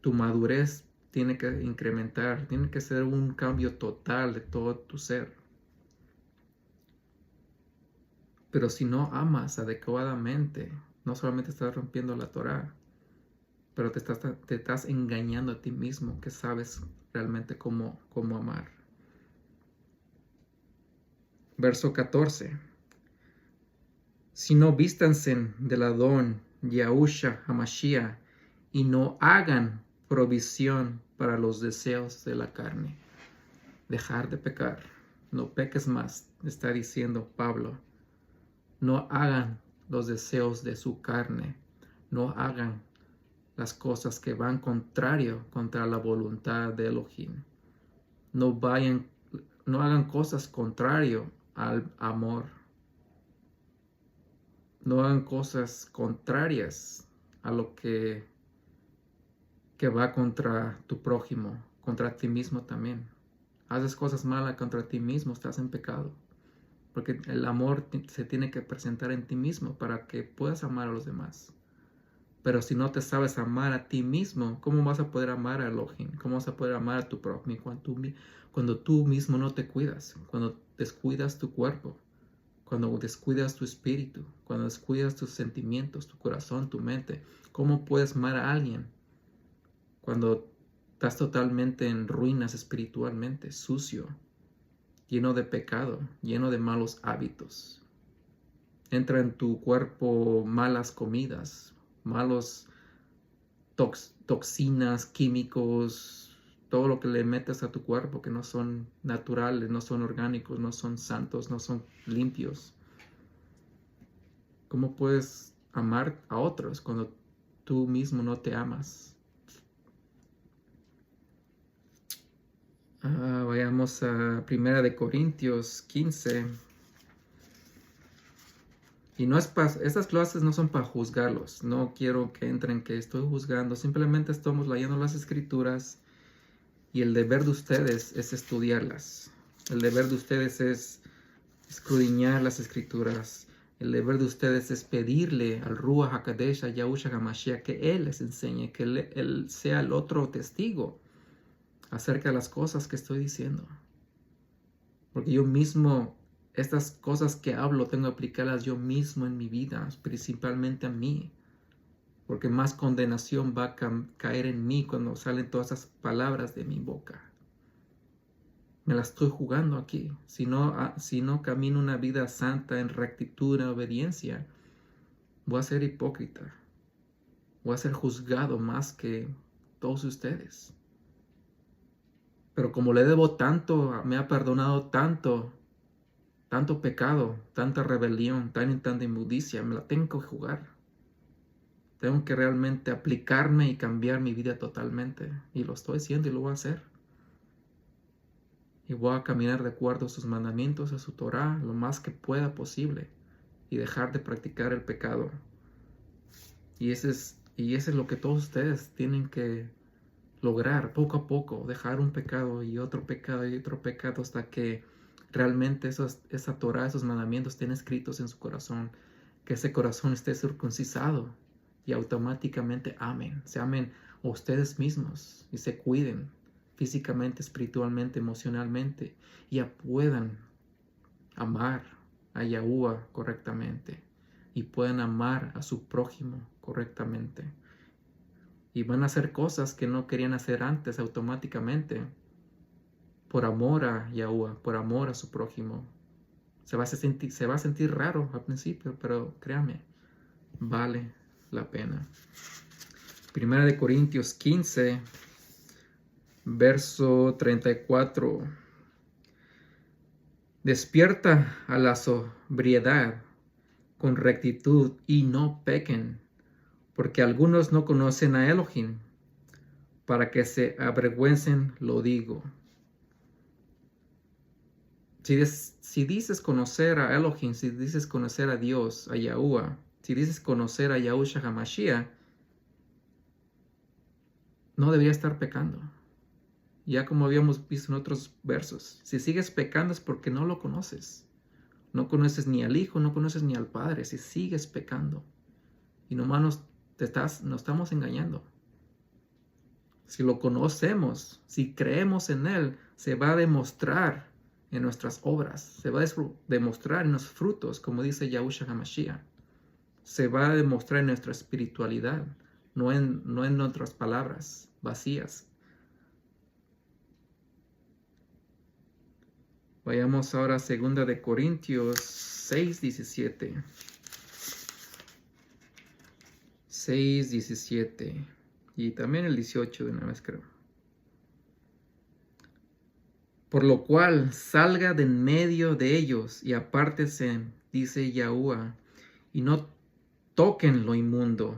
Tu madurez tiene que incrementar, tiene que ser un cambio total de todo tu ser. Pero si no amas adecuadamente, no solamente estás rompiendo la Torá, pero te estás engañando a ti mismo, que sabes realmente cómo amar. Verso 14. Si no vístanse del Adón Yahusha Hamashiach y no hagan provisión para los deseos de la carne. Dejar de pecar. No peques más, está diciendo Pablo. No hagan los deseos de su carne. No hagan las cosas que van contrario contra la voluntad de Elohim. No hagan cosas contrario al amor. No hagan cosas contrarias a lo que va contra tu prójimo, contra ti mismo también. Haces cosas malas contra ti mismo, estás en pecado. Porque el amor se tiene que presentar en ti mismo para que puedas amar a los demás. Pero si no te sabes amar a ti mismo, ¿cómo vas a poder amar a Elohim? ¿Cómo vas a poder amar a tu prójimo cuando tú mismo no te cuidas? Cuando descuidas tu cuerpo, cuando descuidas tu espíritu, cuando descuidas tus sentimientos, tu corazón, tu mente. ¿Cómo puedes amar a alguien cuando estás totalmente en ruinas espiritualmente, sucio, lleno de pecado, lleno de malos hábitos? Entra en tu cuerpo malas comidas, malos toxinas, químicos, todo lo que le metes a tu cuerpo que no son naturales, no son orgánicos, no son santos, no son limpios. ¿Cómo puedes amar a otros cuando tú mismo no te amas? Vayamos a 1 Corintios 15. Y no es estas clases no son para juzgarlos. No quiero que entren que estoy juzgando. Simplemente estamos leyendo las escrituras y el deber de ustedes es estudiarlas. El deber de ustedes es escudriñar las escrituras. El deber de ustedes es pedirle al Ruach HaKadosh, a Yahushua HaMashiach, que Él les enseñe, que él sea el otro testigo acerca de las cosas que estoy diciendo. Porque yo mismo, estas cosas que hablo, tengo que aplicarlas yo mismo en mi vida, principalmente a mí. Porque más condenación va a caer en mí cuando salen todas esas palabras de mi boca. Me la estoy jugando aquí. Si no camino una vida santa en rectitud, en obediencia, voy a ser hipócrita. Voy a ser juzgado más que todos ustedes. Pero como le debo tanto, me ha perdonado tanto pecado, tanta rebelión, tanta inmundicia, me la tengo que jugar. Tengo que realmente aplicarme y cambiar mi vida totalmente. Y lo estoy haciendo y lo voy a hacer. Y voy a caminar de acuerdo a sus mandamientos, a su Torah, lo más que pueda posible. Y dejar de practicar el pecado. Y ese es Y eso es lo que todos ustedes tienen que lograr poco a poco, dejar un pecado y otro pecado y otro pecado hasta que realmente esa Torah, esos mandamientos estén escritos en su corazón, que ese corazón esté circuncisado y automáticamente se amen a ustedes mismos y se cuiden físicamente, espiritualmente, emocionalmente, y ya puedan amar a Yahuwah correctamente y puedan amar a su prójimo correctamente. Y van a hacer cosas que no querían hacer antes automáticamente por amor a Yahuwah, por amor a su prójimo. Se va a sentir raro al principio, pero créame, vale la pena. Primera de Corintios 15, verso 34. Despierta a la sobriedad con rectitud y no pequen, porque algunos no conocen a Elohim. Para que se avergüencen, lo digo. Si dices conocer a Elohim, si dices conocer a Dios, a Yahuwah, si dices conocer a Yahushua HaMashiach, no debería estar pecando. Ya como habíamos visto en otros versos, si sigues pecando es porque no lo conoces. No conoces ni al Hijo, no conoces ni al Padre, si sigues pecando. Y nomás nos estamos engañando. Si lo conocemos, si creemos en Él, se va a demostrar en nuestras obras, se va a demostrar en los frutos, como dice Yahushua HaMashiach. Se va a demostrar en nuestra espiritualidad, no en otras palabras vacías. Vayamos ahora a 2 de Corintios 6:17. 6:17. Y también el 18 de una vez, creo. Por lo cual salga de en medio de ellos y apártese, dice Yahuwah, y no toquen lo inmundo,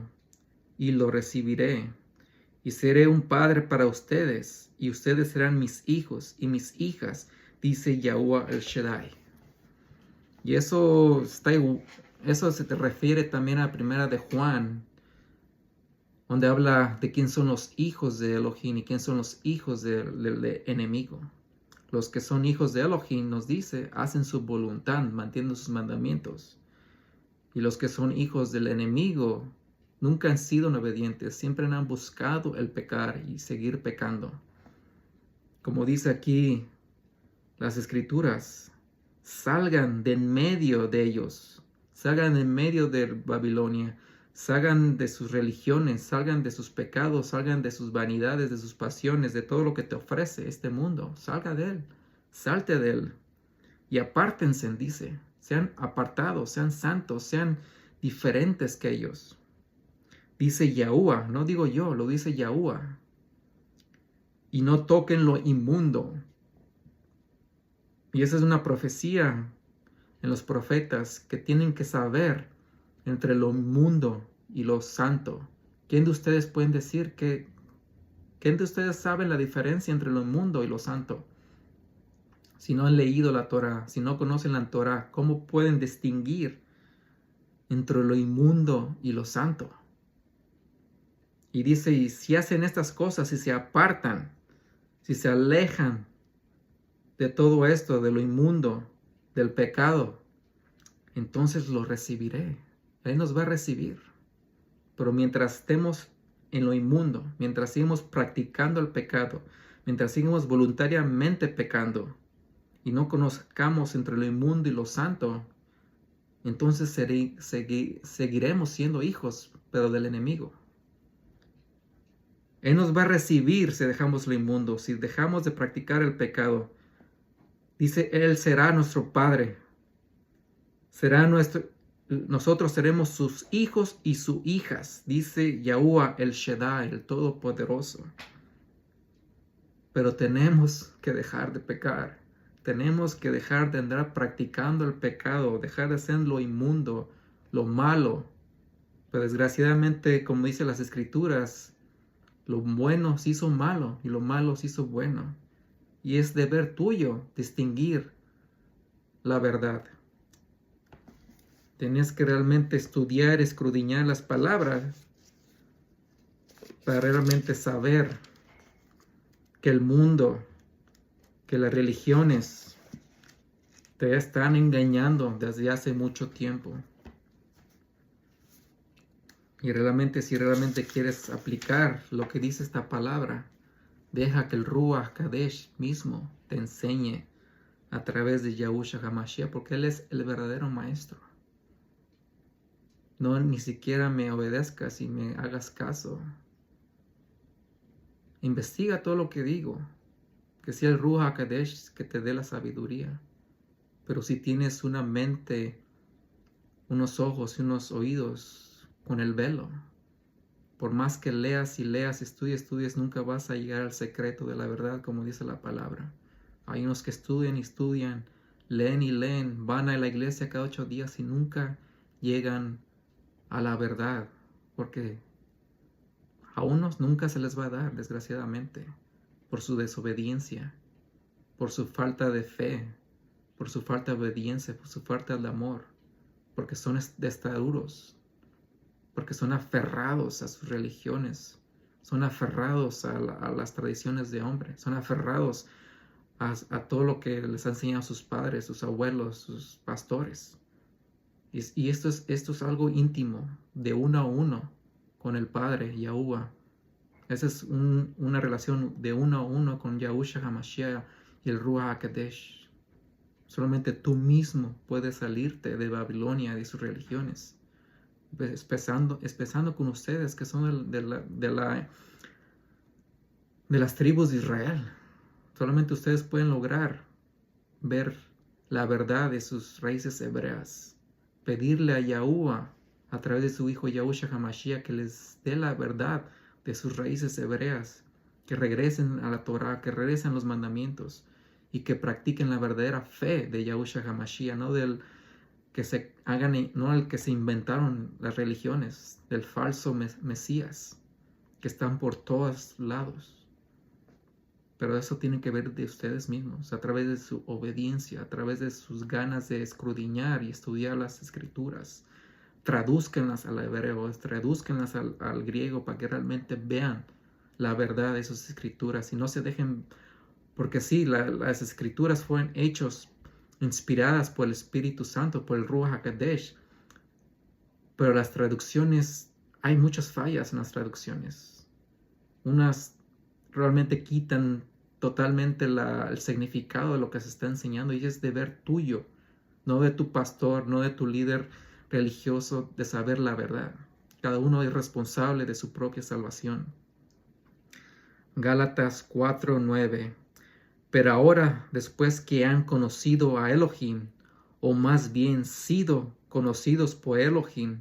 y lo recibiré. Y seré un padre para ustedes, y ustedes serán mis hijos y mis hijas, dice Yahuwah el Shaddai. Y eso se te refiere también a Primera de Juan, donde habla de quién son los hijos de Elohim y quién son los hijos del enemigo. Los que son hijos de Elohim, nos dice, hacen su voluntad, mantienen sus mandamientos. Y los que son hijos del enemigo nunca han sido obedientes, siempre han buscado el pecar y seguir pecando. Como dice aquí las Escrituras, salgan de en medio de ellos, salgan de en medio de Babilonia, salgan de sus religiones, salgan de sus pecados, salgan de sus vanidades, de sus pasiones, de todo lo que te ofrece este mundo. Salga de él, salte de él y apártense, dice. Sean apartados, sean santos, sean diferentes que ellos. Dice Yahuwah, no digo yo, lo dice Yahuwah. Y no toquen lo inmundo. Y esa es una profecía en los profetas que tienen que saber entre lo inmundo y lo santo. ¿Quién de ustedes pueden decir quién de ustedes sabe la diferencia entre lo inmundo y lo santo? Si no han leído la Torah, si no conocen la Torah, ¿cómo pueden distinguir entre lo inmundo y lo santo? Y dice, y si hacen estas cosas, si se apartan, si se alejan de todo esto, de lo inmundo, del pecado, entonces lo recibiré. Él nos va a recibir. Pero mientras estemos en lo inmundo, mientras sigamos practicando el pecado, mientras sigamos voluntariamente pecando y no conozcamos entre lo inmundo y lo santo, entonces seguiremos siendo hijos, pero del enemigo. Él nos va a recibir si dejamos lo inmundo, si dejamos de practicar el pecado. Dice, Él será nuestro Padre. Nosotros seremos sus hijos y sus hijas, dice Yahuwah el Shaddai, el Todopoderoso. Pero tenemos que dejar de pecar. Tenemos que dejar de andar practicando el pecado, dejar de hacer lo inmundo, lo malo. Pero desgraciadamente, como dice las Escrituras, lo bueno se hizo malo y lo malo se hizo bueno. Y es deber tuyo distinguir la verdad. Tienes que realmente estudiar, escudriñar las palabras para realmente saber que el mundo, que las religiones te están engañando desde hace mucho tiempo. Y realmente, si realmente quieres aplicar lo que dice esta palabra, deja que el Ruach Kadesh mismo te enseñe a través de Yahushua HaMashiach, porque Él es el verdadero maestro. No ni siquiera me obedezcas y me hagas caso. Investiga todo lo que digo, que sea el Ruach Kadesh que te dé la sabiduría. Pero si tienes una mente, unos ojos y unos oídos con el velo, por más que leas y leas, estudies, nunca vas a llegar al secreto de la verdad, como dice la palabra. Hay unos que estudian y estudian, leen y leen, van a la iglesia cada 8 días y nunca llegan a la verdad, porque a unos nunca se les va a dar, desgraciadamente, por su desobediencia, por su falta de fe, por su falta de obediencia, por su falta de amor, porque son testarudos, porque son aferrados a sus religiones, son aferrados a las tradiciones de hombre, son aferrados a todo lo que les han enseñado sus padres, sus abuelos, sus pastores. Y esto es algo íntimo, de uno a uno, con el Padre, Yahuwah. Esa es una relación de uno a uno con Yahushua HaMashiach y el Ruach HaKadosh. Solamente tú mismo puedes salirte de Babilonia y de sus religiones. Empezando con ustedes que son de las tribus de Israel. Solamente ustedes pueden lograr ver la verdad de sus raíces hebreas. Pedirle a Yahuwah a través de su hijo Yahushua HaMashiach que les dé la verdad de sus raíces hebreas, que regresen a la Torah, que regresen a los mandamientos y que practiquen la verdadera fe de Yahushua HaMashiach, no del que se hagan, no el que se inventaron las religiones, del falso Mesías, que están por todos lados. Pero eso tiene que ver de ustedes mismos, a través de su obediencia, a través de sus ganas de escudriñar y estudiar las escrituras. Tradúzcanlas al hebreo, tradúzcanlas al griego para que realmente vean la verdad de sus escrituras y no se dejen, porque sí, las escrituras fueron hechos inspiradas por el Espíritu Santo, por el Ruach HaKadosh, pero las traducciones, hay muchas fallas en las traducciones. Unas realmente quitan totalmente el significado de lo que se está enseñando y es deber tuyo, no de tu pastor, no de tu líder religioso, de saber la verdad. Cada uno es responsable de su propia salvación. Gálatas 4:9. Pero ahora, después que han conocido a Elohim, o más bien sido conocidos por Elohim,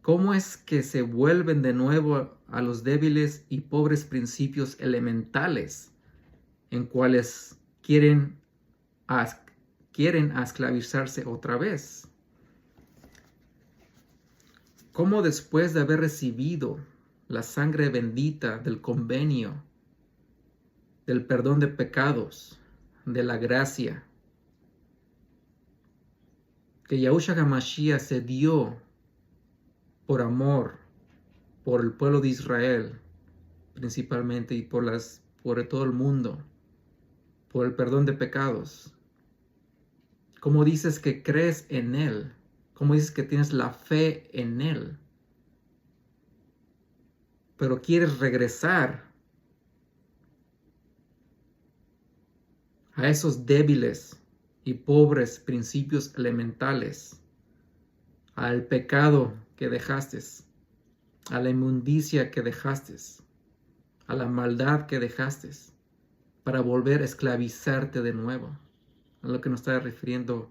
¿cómo es que se vuelven de nuevo a los débiles y pobres principios elementales en cuales quieren esclavizarse otra vez? ¿Cómo después de haber recibido la sangre bendita del convenio, del perdón de pecados, de la gracia, que Yahushua HaMashiach se dio por amor, por el pueblo de Israel, principalmente, y por todo el mundo, por el perdón de pecados? ¿Cómo dices que crees en Él? ¿Cómo dices que tienes la fe en Él? Pero quieres regresar a esos débiles y pobres principios elementales, al pecado que dejaste, a la inmundicia que dejaste, a la maldad que dejaste, para volver a esclavizarte de nuevo. A lo que nos está refiriendo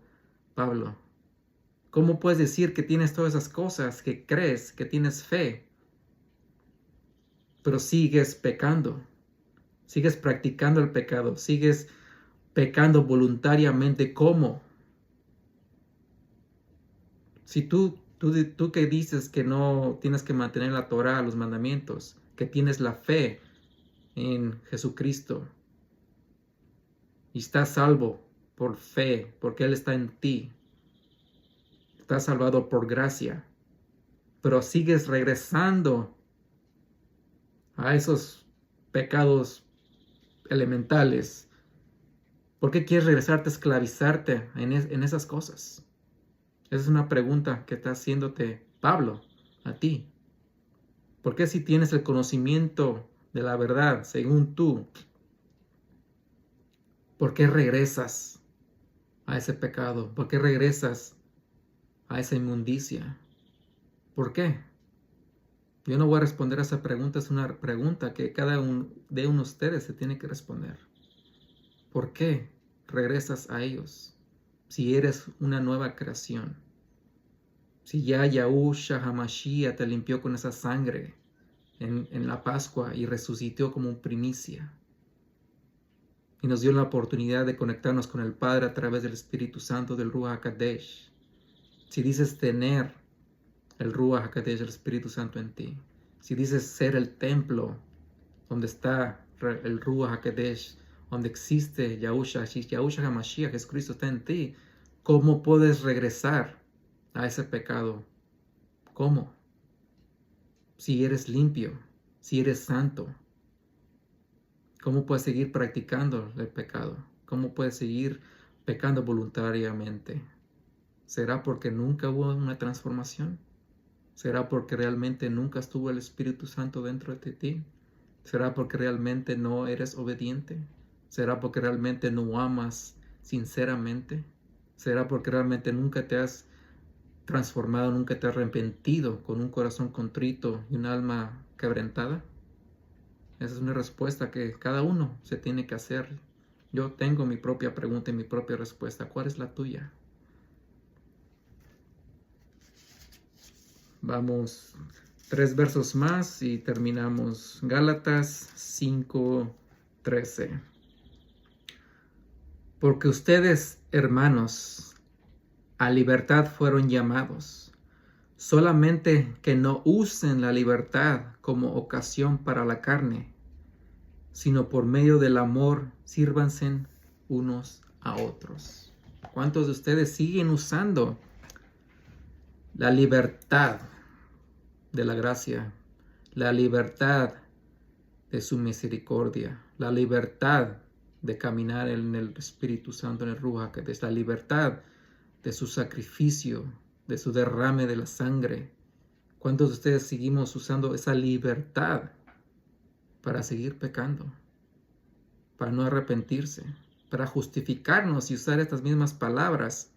Pablo. ¿Cómo puedes decir que tienes todas esas cosas, que crees, que tienes fe, pero sigues pecando? Sigues practicando el pecado, sigues pecando voluntariamente. ¿Cómo? Si tú que dices que no tienes que mantener la Torah, los mandamientos, que tienes la fe en Jesucristo y estás salvo por fe, porque Él está en ti, estás salvado por gracia, pero sigues regresando a esos pecados elementales? ¿Por qué quieres regresarte a esclavizarte en esas cosas? Esa es una pregunta que está haciéndote Pablo a ti. ¿Por qué si tienes el conocimiento de la verdad, según tú, por qué regresas a ese pecado? ¿Por qué regresas a esa inmundicia? ¿Por qué? Yo no voy a responder a esa pregunta, es una pregunta que cada uno de ustedes se tiene que responder. ¿Por qué regresas a ellos si eres una nueva creación? Si ya Yahushua HaMashiach te limpió con esa sangre en la Pascua y resucitó como un primicia y nos dio la oportunidad de conectarnos con el Padre a través del Espíritu Santo del Ruach HaKadosh. Si dices tener el Ruach HaKadosh, el Espíritu Santo en ti, si dices ser el templo donde está el Ruach HaKadosh, donde existe Yahushua HaMashiach, Jesucristo está en ti, ¿cómo puedes regresar a ese pecado? ¿Cómo? Si eres limpio, si eres santo, ¿cómo puedes seguir practicando el pecado? ¿Cómo puedes seguir pecando voluntariamente? ¿Será porque nunca hubo una transformación? ¿Será porque realmente nunca estuvo el Espíritu Santo dentro de ti? ¿Será porque realmente no eres obediente? ¿Será porque realmente no amas sinceramente? ¿Será porque realmente nunca te has transformado, nunca te has arrepentido con un corazón contrito y un alma quebrantada? Esa es una respuesta que cada uno se tiene que hacer. Yo tengo mi propia pregunta y mi propia respuesta. ¿Cuál es la tuya? Vamos 3 versos más y terminamos. Gálatas 5:13. Porque ustedes, hermanos, a libertad fueron llamados. Solamente que no usen la libertad como ocasión para la carne, sino por medio del amor sírvanse unos a otros. ¿Cuántos de ustedes siguen usando la libertad de la gracia, la libertad de su misericordia, la libertad de caminar en el Espíritu Santo, en el Ruach, que es la libertad de su sacrificio, de su derrame de la sangre? ¿Cuántos de ustedes seguimos usando esa libertad para seguir pecando, para no arrepentirse, para justificarnos y usar estas mismas palabras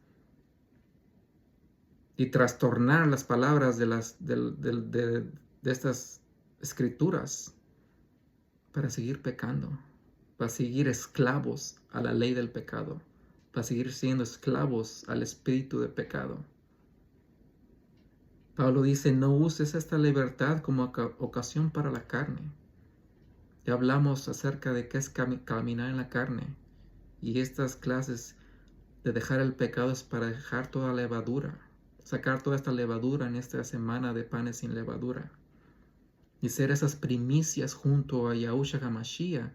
y trastornar las palabras de estas escrituras para seguir pecando, para seguir esclavos a la ley del pecado, para seguir siendo esclavos al espíritu de pecado? Pablo dice, no uses esta libertad como ocasión para la carne. Ya hablamos acerca de qué es caminar en la carne, y estas clases de dejar el pecado es para dejar toda levadura, sacar toda esta levadura en esta semana de panes sin levadura y ser esas primicias junto a Yahushua HaMashiach,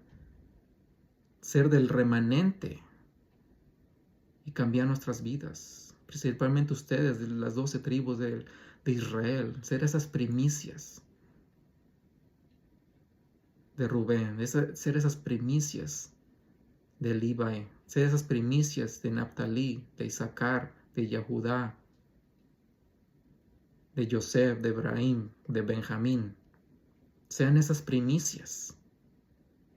ser del remanente y cambiar nuestras vidas, principalmente ustedes de las 12 tribus de Israel, ser esas primicias de Rubén, ser esas primicias de Levi, ser esas primicias de Naptalí, de Isaacar, de Yehudá, de Joseph, de Efraín, de Benjamín. Sean esas primicias.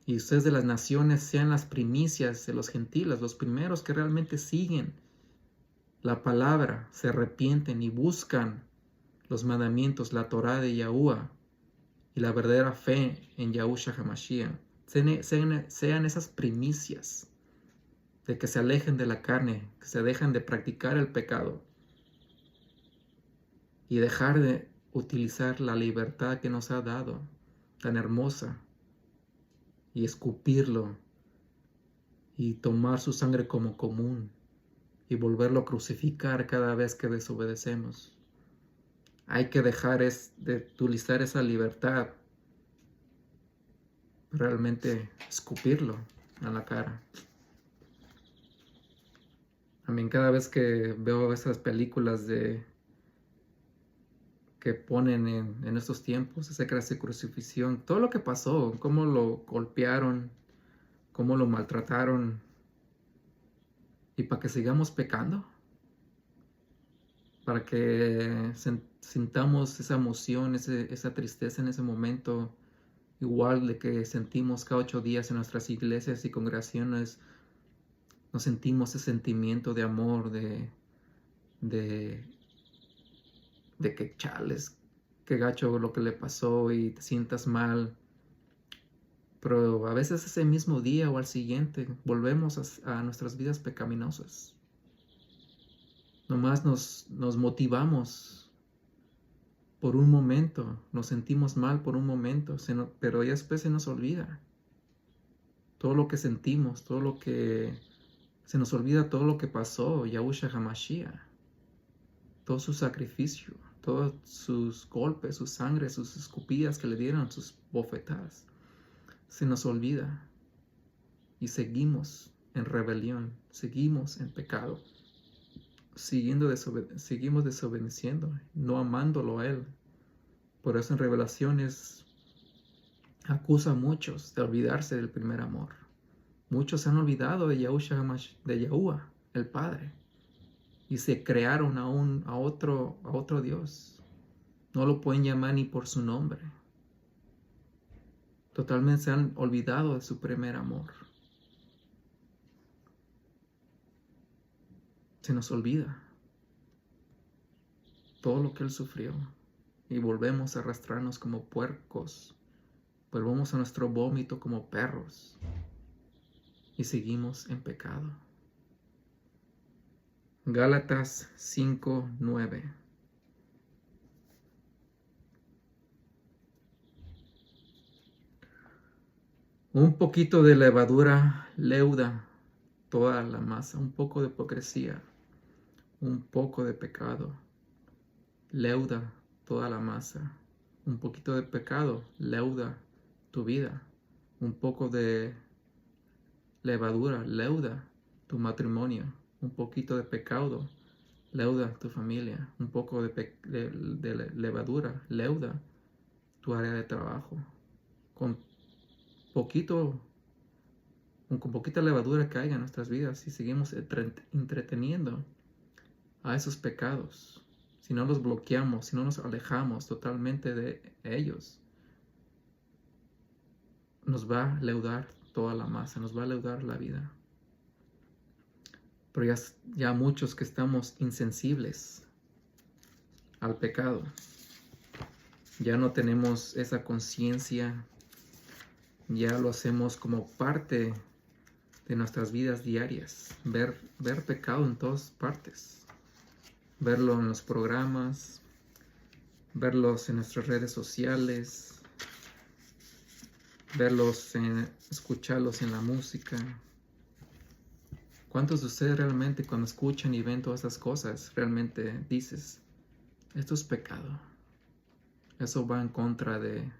Y ustedes de las naciones sean las primicias de los gentiles, los primeros que realmente siguen la palabra, se arrepienten y buscan los mandamientos, la Torá de Yahuwah y la verdadera fe en Yahushua HaMashiach. Sean esas primicias de que se alejen de la carne, que se dejan de practicar el pecado y dejar de utilizar la libertad que nos ha dado, tan hermosa, y escupirlo y tomar su sangre como común y volverlo a crucificar cada vez que desobedecemos. Hay que dejar de utilizar esa libertad, realmente escupirlo a la cara. A mí cada vez que veo esas películas que ponen en estos tiempos, esa clase de crucifixión, todo lo que pasó, cómo lo golpearon, cómo lo maltrataron, y para que sigamos pecando, para que sintamos esa emoción, esa tristeza en ese momento, igual de que sentimos cada 8 días en nuestras iglesias y congregaciones, nos sentimos ese sentimiento de amor, de que chales, qué gacho lo que le pasó y te sientas mal. Pero a veces ese mismo día o al siguiente volvemos a nuestras vidas pecaminosas. Nomás nos motivamos por un momento, nos sentimos mal por un momento, pero ya después se nos olvida todo lo que sentimos, se nos olvida todo lo que pasó, Yahushua HaMashiach, todo su sacrificio, todos sus golpes, su sangre, sus escupidas que le dieron, sus bofetadas. Se nos olvida y seguimos en rebelión, seguimos en pecado, seguimos desobedeciendo, no amándolo a Él. Por eso en Revelaciones acusa a muchos de olvidarse del primer amor. Muchos se han olvidado de Yahuwah, el Padre, y se crearon a otro Dios. No lo pueden llamar ni por su nombre. Totalmente se han olvidado de su primer amor. Se nos olvida todo lo que Él sufrió y volvemos a arrastrarnos como puercos. Volvemos a nuestro vómito como perros y seguimos en pecado. Gálatas 5:9. Un poquito de levadura leuda toda la masa, un poco de hipocresía, un poco de pecado, leuda toda la masa. Un poquito de pecado leuda tu vida. Un poco de levadura leuda tu matrimonio. Un poquito de pecado leuda tu familia. Un poco de levadura leuda tu área de trabajo. Con poquita levadura que haya en nuestras vidas y seguimos entreteniendo a esos pecados, si no los bloqueamos, si no nos alejamos totalmente de ellos, nos va a leudar toda la masa, nos va a leudar la vida. Pero ya muchos que estamos insensibles al pecado, ya no tenemos esa conciencia, ya lo hacemos como parte de nuestras vidas diarias, ver pecado en todas partes, verlo en los programas, verlos en nuestras redes sociales, escucharlos en la música. ¿Cuántos de ustedes realmente cuando escuchan y ven todas esas cosas realmente dices, esto es pecado? Eso va en contra de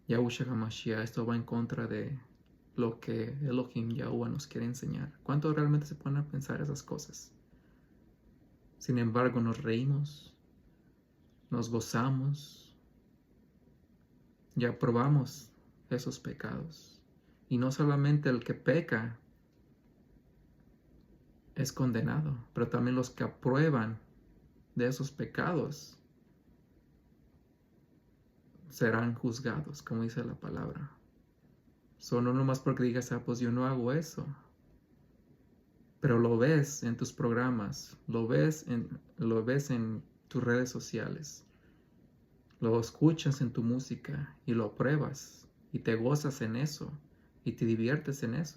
Yahushua HaMashiach, esto va en contra de lo que Elohim Yahuwah nos quiere enseñar. ¿Cuántos realmente se ponen a pensar esas cosas? Sin embargo, nos reímos, nos gozamos y aprobamos esos pecados. Y no solamente el que peca es condenado, pero también los que aprueban de esos pecados serán juzgados, como dice la palabra. No nomás porque digas, pues yo no hago eso. Pero lo ves en tus programas, lo ves en tus redes sociales, lo escuchas en tu música y lo pruebas y te gozas en eso y te diviertes en eso.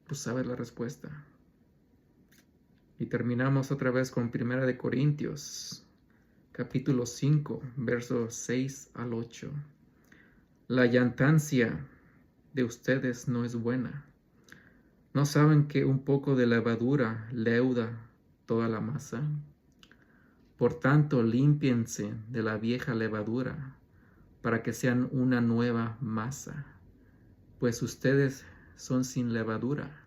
Pues sabes la respuesta. Y terminamos otra vez con 1 de Corintios, capítulo 5, versos 6 al 8. La llantancia de ustedes no es buena. ¿No saben que un poco de levadura leuda toda la masa? Por tanto, límpiense de la vieja levadura, para que sean una nueva masa, pues ustedes son sin levadura.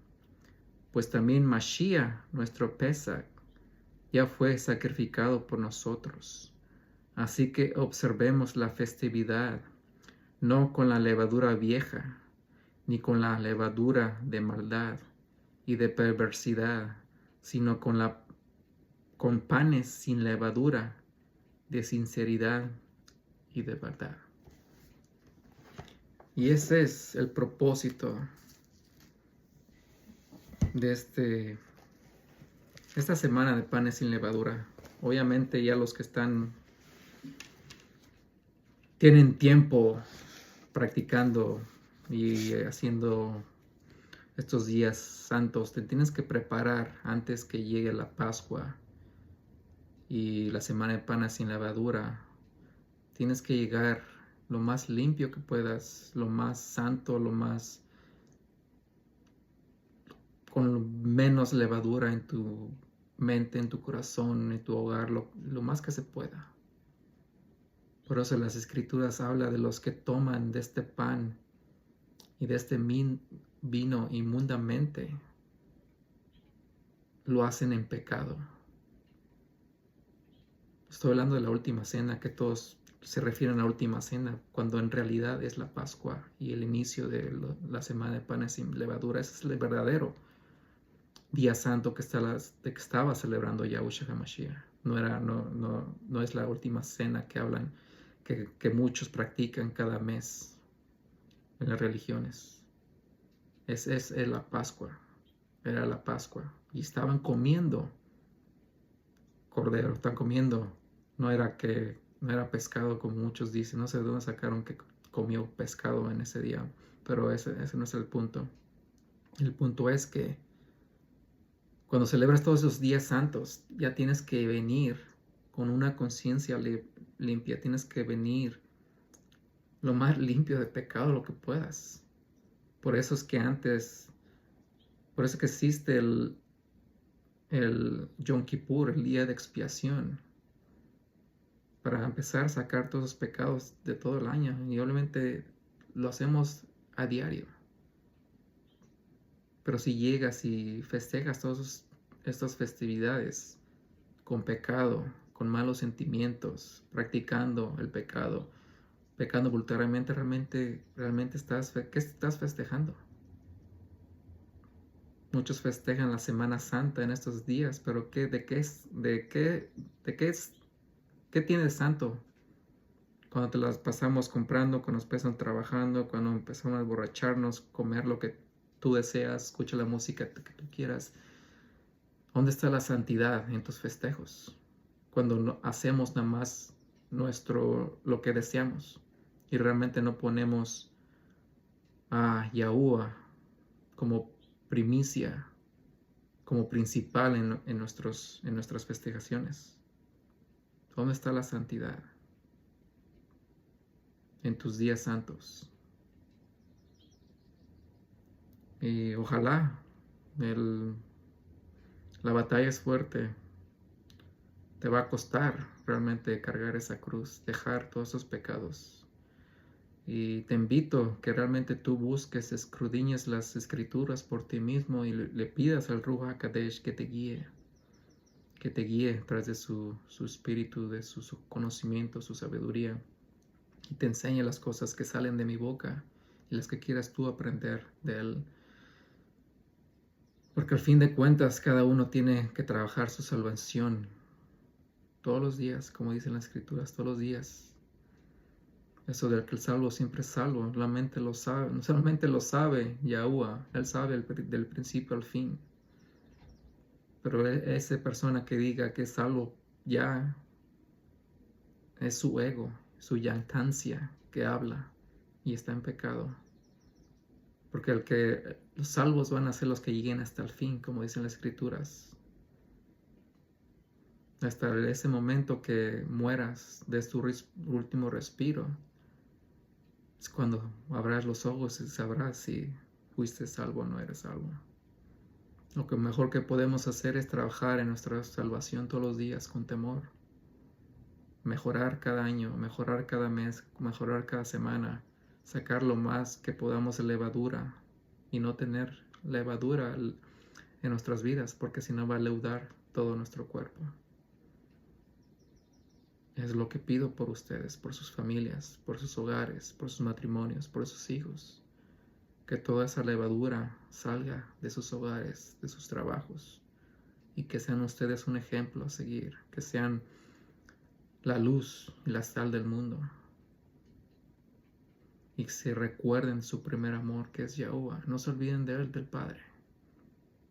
Pues también Mashiach, nuestro Pesach, ya fue sacrificado por nosotros. Así que observemos la festividad, no con la levadura vieja, ni con la levadura de maldad y de perversidad, sino con panes sin levadura, de sinceridad y de verdad. Y ese es el propósito de esta semana de panes sin levadura. Obviamente ya los que tienen tiempo practicando y haciendo estos días santos, te tienes que preparar antes que llegue la Pascua y la semana de panes sin levadura. Tienes que llegar lo más limpio que puedas, lo más santo, con menos levadura en tu mente, en tu corazón, en tu hogar, lo más que se pueda. Por eso las Escrituras hablan de los que toman de este pan y de este vino inmundamente, lo hacen en pecado. Estoy hablando de la última cena, que todos se refieren a la última cena, cuando en realidad es la Pascua y el inicio de la semana de panes sin levadura. Ese es el verdadero día santo que estaba celebrando Yahushua HaMashiach. No es la última cena que hablan, que muchos practican cada mes en las religiones. Es la Pascua. Era la Pascua. Y estaban comiendo cordero, están comiendo. No era pescado como muchos dicen. No sé de dónde sacaron que comió pescado en ese día. Pero ese no es el punto. El punto es que cuando celebras todos esos días santos, ya tienes que venir con una conciencia limpia. Tienes que venir lo más limpio de pecado lo que puedas. Por eso es que existe el Yom Kippur, el día de expiación, para empezar a sacar todos los pecados de todo el año. Y obviamente lo hacemos a diario. Pero si llegas y festejas todas estas festividades con pecado, con malos sentimientos, practicando el pecado, pecando voluntariamente, realmente ¿qué estás festejando? Muchos festejan la Semana Santa en estos días, pero ¿qué tiene de santo? Cuando te las pasamos comprando, cuando nos empiezan trabajando, cuando empezamos a emborracharnos, comer lo que tú deseas, escucha la música que tú quieras. ¿Dónde está la santidad en tus festejos? Cuando no hacemos nada más lo que deseamos y realmente no ponemos a Yahuwah como primicia, como principal en nuestras festejaciones. ¿Dónde está la santidad en tus días santos? Y ojalá la batalla es fuerte. Te va a costar realmente cargar esa cruz, dejar todos esos pecados. Y te invito que realmente tú busques, escudriñes las escrituras por ti mismo y le pidas al Ruach HaKodesh que te guíe tras de su espíritu, de su conocimiento, su sabiduría, y te enseñe las cosas que salen de mi boca y las que quieras tú aprender de Él. Porque al fin de cuentas cada uno tiene que trabajar su salvación todos los días, como dicen las escrituras, todos los días. Eso del que el salvo siempre es salvo, la mente lo sabe, no solamente lo sabe Yahuwah, Él sabe del principio al fin. Pero esa persona que diga que es salvo ya es su ego, su jactancia que habla y está en pecado. Porque los salvos van a ser los que lleguen hasta el fin, como dicen las escrituras. Hasta ese momento que mueras de tu último respiro, es cuando abras los ojos y sabrás si fuiste salvo o no eres salvo. Lo que mejor que podemos hacer es trabajar en nuestra salvación todos los días con temor. Mejorar cada año, mejorar cada mes, mejorar cada semana, sacar lo más que podamos de levadura y no tener levadura en nuestras vidas, porque si no va a leudar todo nuestro cuerpo. Es lo que pido por ustedes, por sus familias, por sus hogares, por sus matrimonios, por sus hijos. Que toda esa levadura salga de sus hogares, de sus trabajos, y que sean ustedes un ejemplo a seguir, que sean la luz y la sal del mundo. Y se recuerden su primer amor, que es Yahuwah. No se olviden de él, del Padre,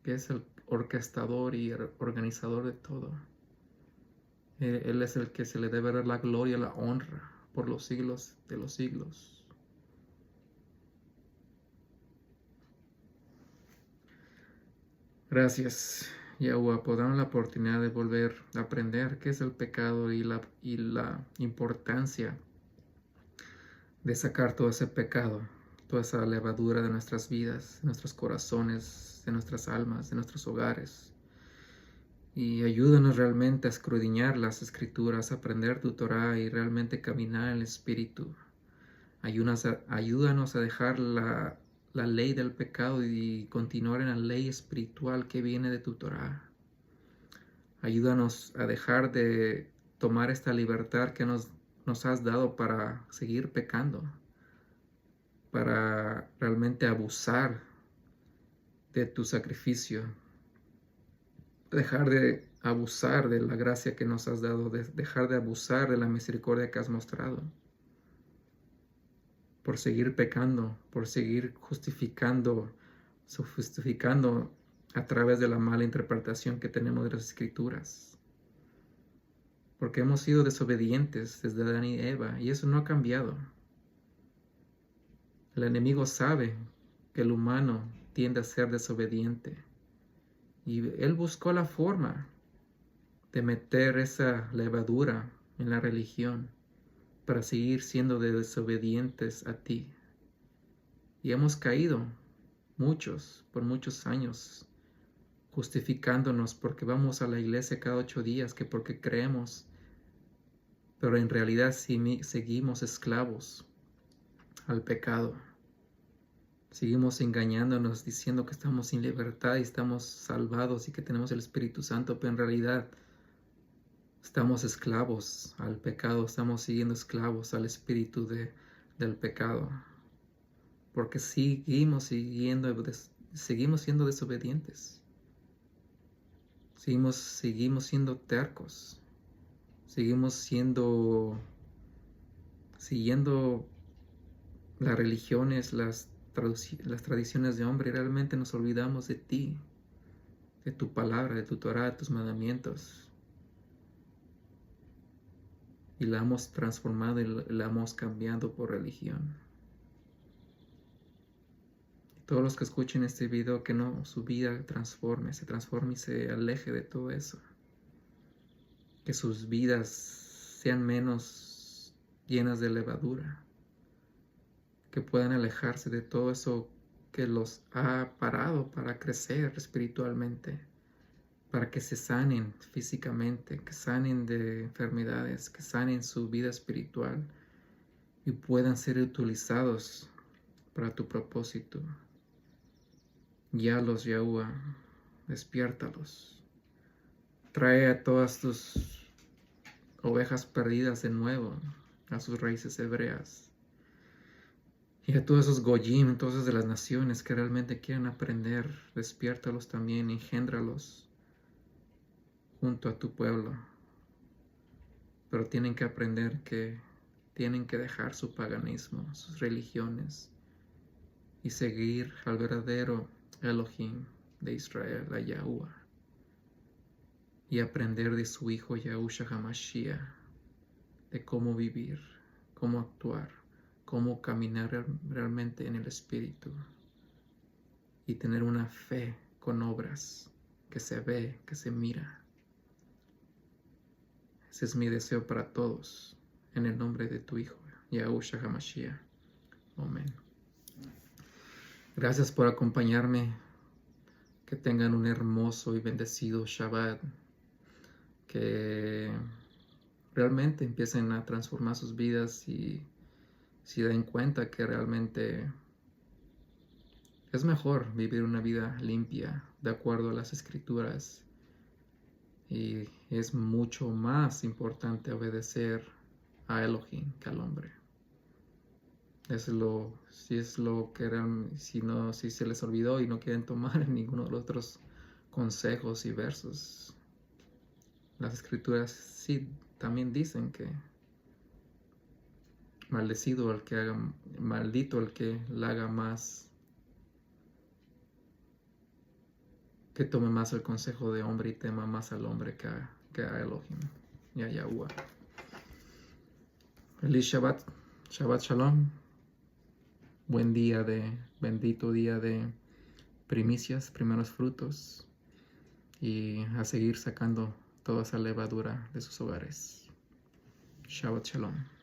que es el orquestador y organizador de todo. Él es el que se le debe dar la gloria y la honra por los siglos de los siglos. Gracias, Yahuwah, por darnos la oportunidad de volver a aprender qué es el pecado y la importancia de sacar todo ese pecado, toda esa levadura de nuestras vidas, de nuestros corazones, de nuestras almas, de nuestros hogares. Y ayúdanos realmente a escudriñar las escrituras, a aprender tu Torah y realmente caminar en el Espíritu. Ayúdanos a dejar la ley del pecado y continuar en la ley espiritual que viene de tu Torah. Ayúdanos a dejar de tomar esta libertad que nos has dado para seguir pecando, para realmente abusar de tu sacrificio, dejar de abusar de la gracia que nos has dado, dejar de abusar de la misericordia que has mostrado, por seguir pecando, por seguir justificando a través de la mala interpretación que tenemos de las Escrituras. Porque hemos sido desobedientes desde Adán y Eva, y eso no ha cambiado. El enemigo sabe que el humano tiende a ser desobediente, y él buscó la forma de meter esa levadura en la religión para seguir siendo desobedientes a ti. Y hemos caído muchos, por muchos años, justificándonos porque vamos a la iglesia cada 8 días, que porque creemos, pero en realidad seguimos esclavos al pecado. Seguimos engañándonos, diciendo que estamos en libertad y estamos salvados y que tenemos el Espíritu Santo, pero en realidad estamos esclavos al pecado, estamos siguiendo esclavos al espíritu del pecado, porque seguimos siendo desobedientes, seguimos siendo tercos, seguimos siguiendo las religiones, las tradiciones de hombre, y realmente nos olvidamos de ti, de tu palabra, de tu Torah, de tus mandamientos. Y la hemos transformado y la hemos cambiado por religión. Todos los que escuchen este video, que no su vida se transforme y se aleje de todo eso. Que sus vidas sean menos llenas de levadura. Que puedan alejarse de todo eso que los ha parado para crecer espiritualmente. Para que se sanen físicamente, que sanen de enfermedades, que sanen su vida espiritual y puedan ser utilizados para tu propósito. Guíalos, Yahuwah, despiértalos. Trae a todas tus ovejas perdidas de nuevo a sus raíces hebreas. Y a todos esos goyim, todos de las naciones que realmente quieren aprender, despiértalos también, engéndralos junto a tu pueblo, pero tienen que aprender que tienen que dejar su paganismo, sus religiones, y seguir al verdadero Elohim de Israel, a Yahuwah, y aprender de su hijo Yahushua HaMashiach, de cómo vivir, cómo actuar, cómo caminar realmente en el Espíritu, y tener una fe con obras que se ve, que se mira. Ese es mi deseo para todos, en el nombre de tu Hijo, Yahushua HaMashiach. Amén. Gracias por acompañarme. Que tengan un hermoso y bendecido Shabbat. Que realmente empiecen a transformar sus vidas y se den cuenta que realmente es mejor vivir una vida limpia, de acuerdo a las Escrituras, Y es mucho más importante obedecer a Elohim que al hombre. Si es lo que eran, si se les olvidó y no quieren tomar ninguno de los otros consejos y versos. Las escrituras sí también dicen que maldito el que la haga más, que tome más el consejo de hombre y tema más al hombre que a Elohim y a Yahuwah. Feliz Shabbat, Shabbat Shalom. Bendito día de primicias, primeros frutos, y a seguir sacando toda esa levadura de sus hogares. Shabbat Shalom.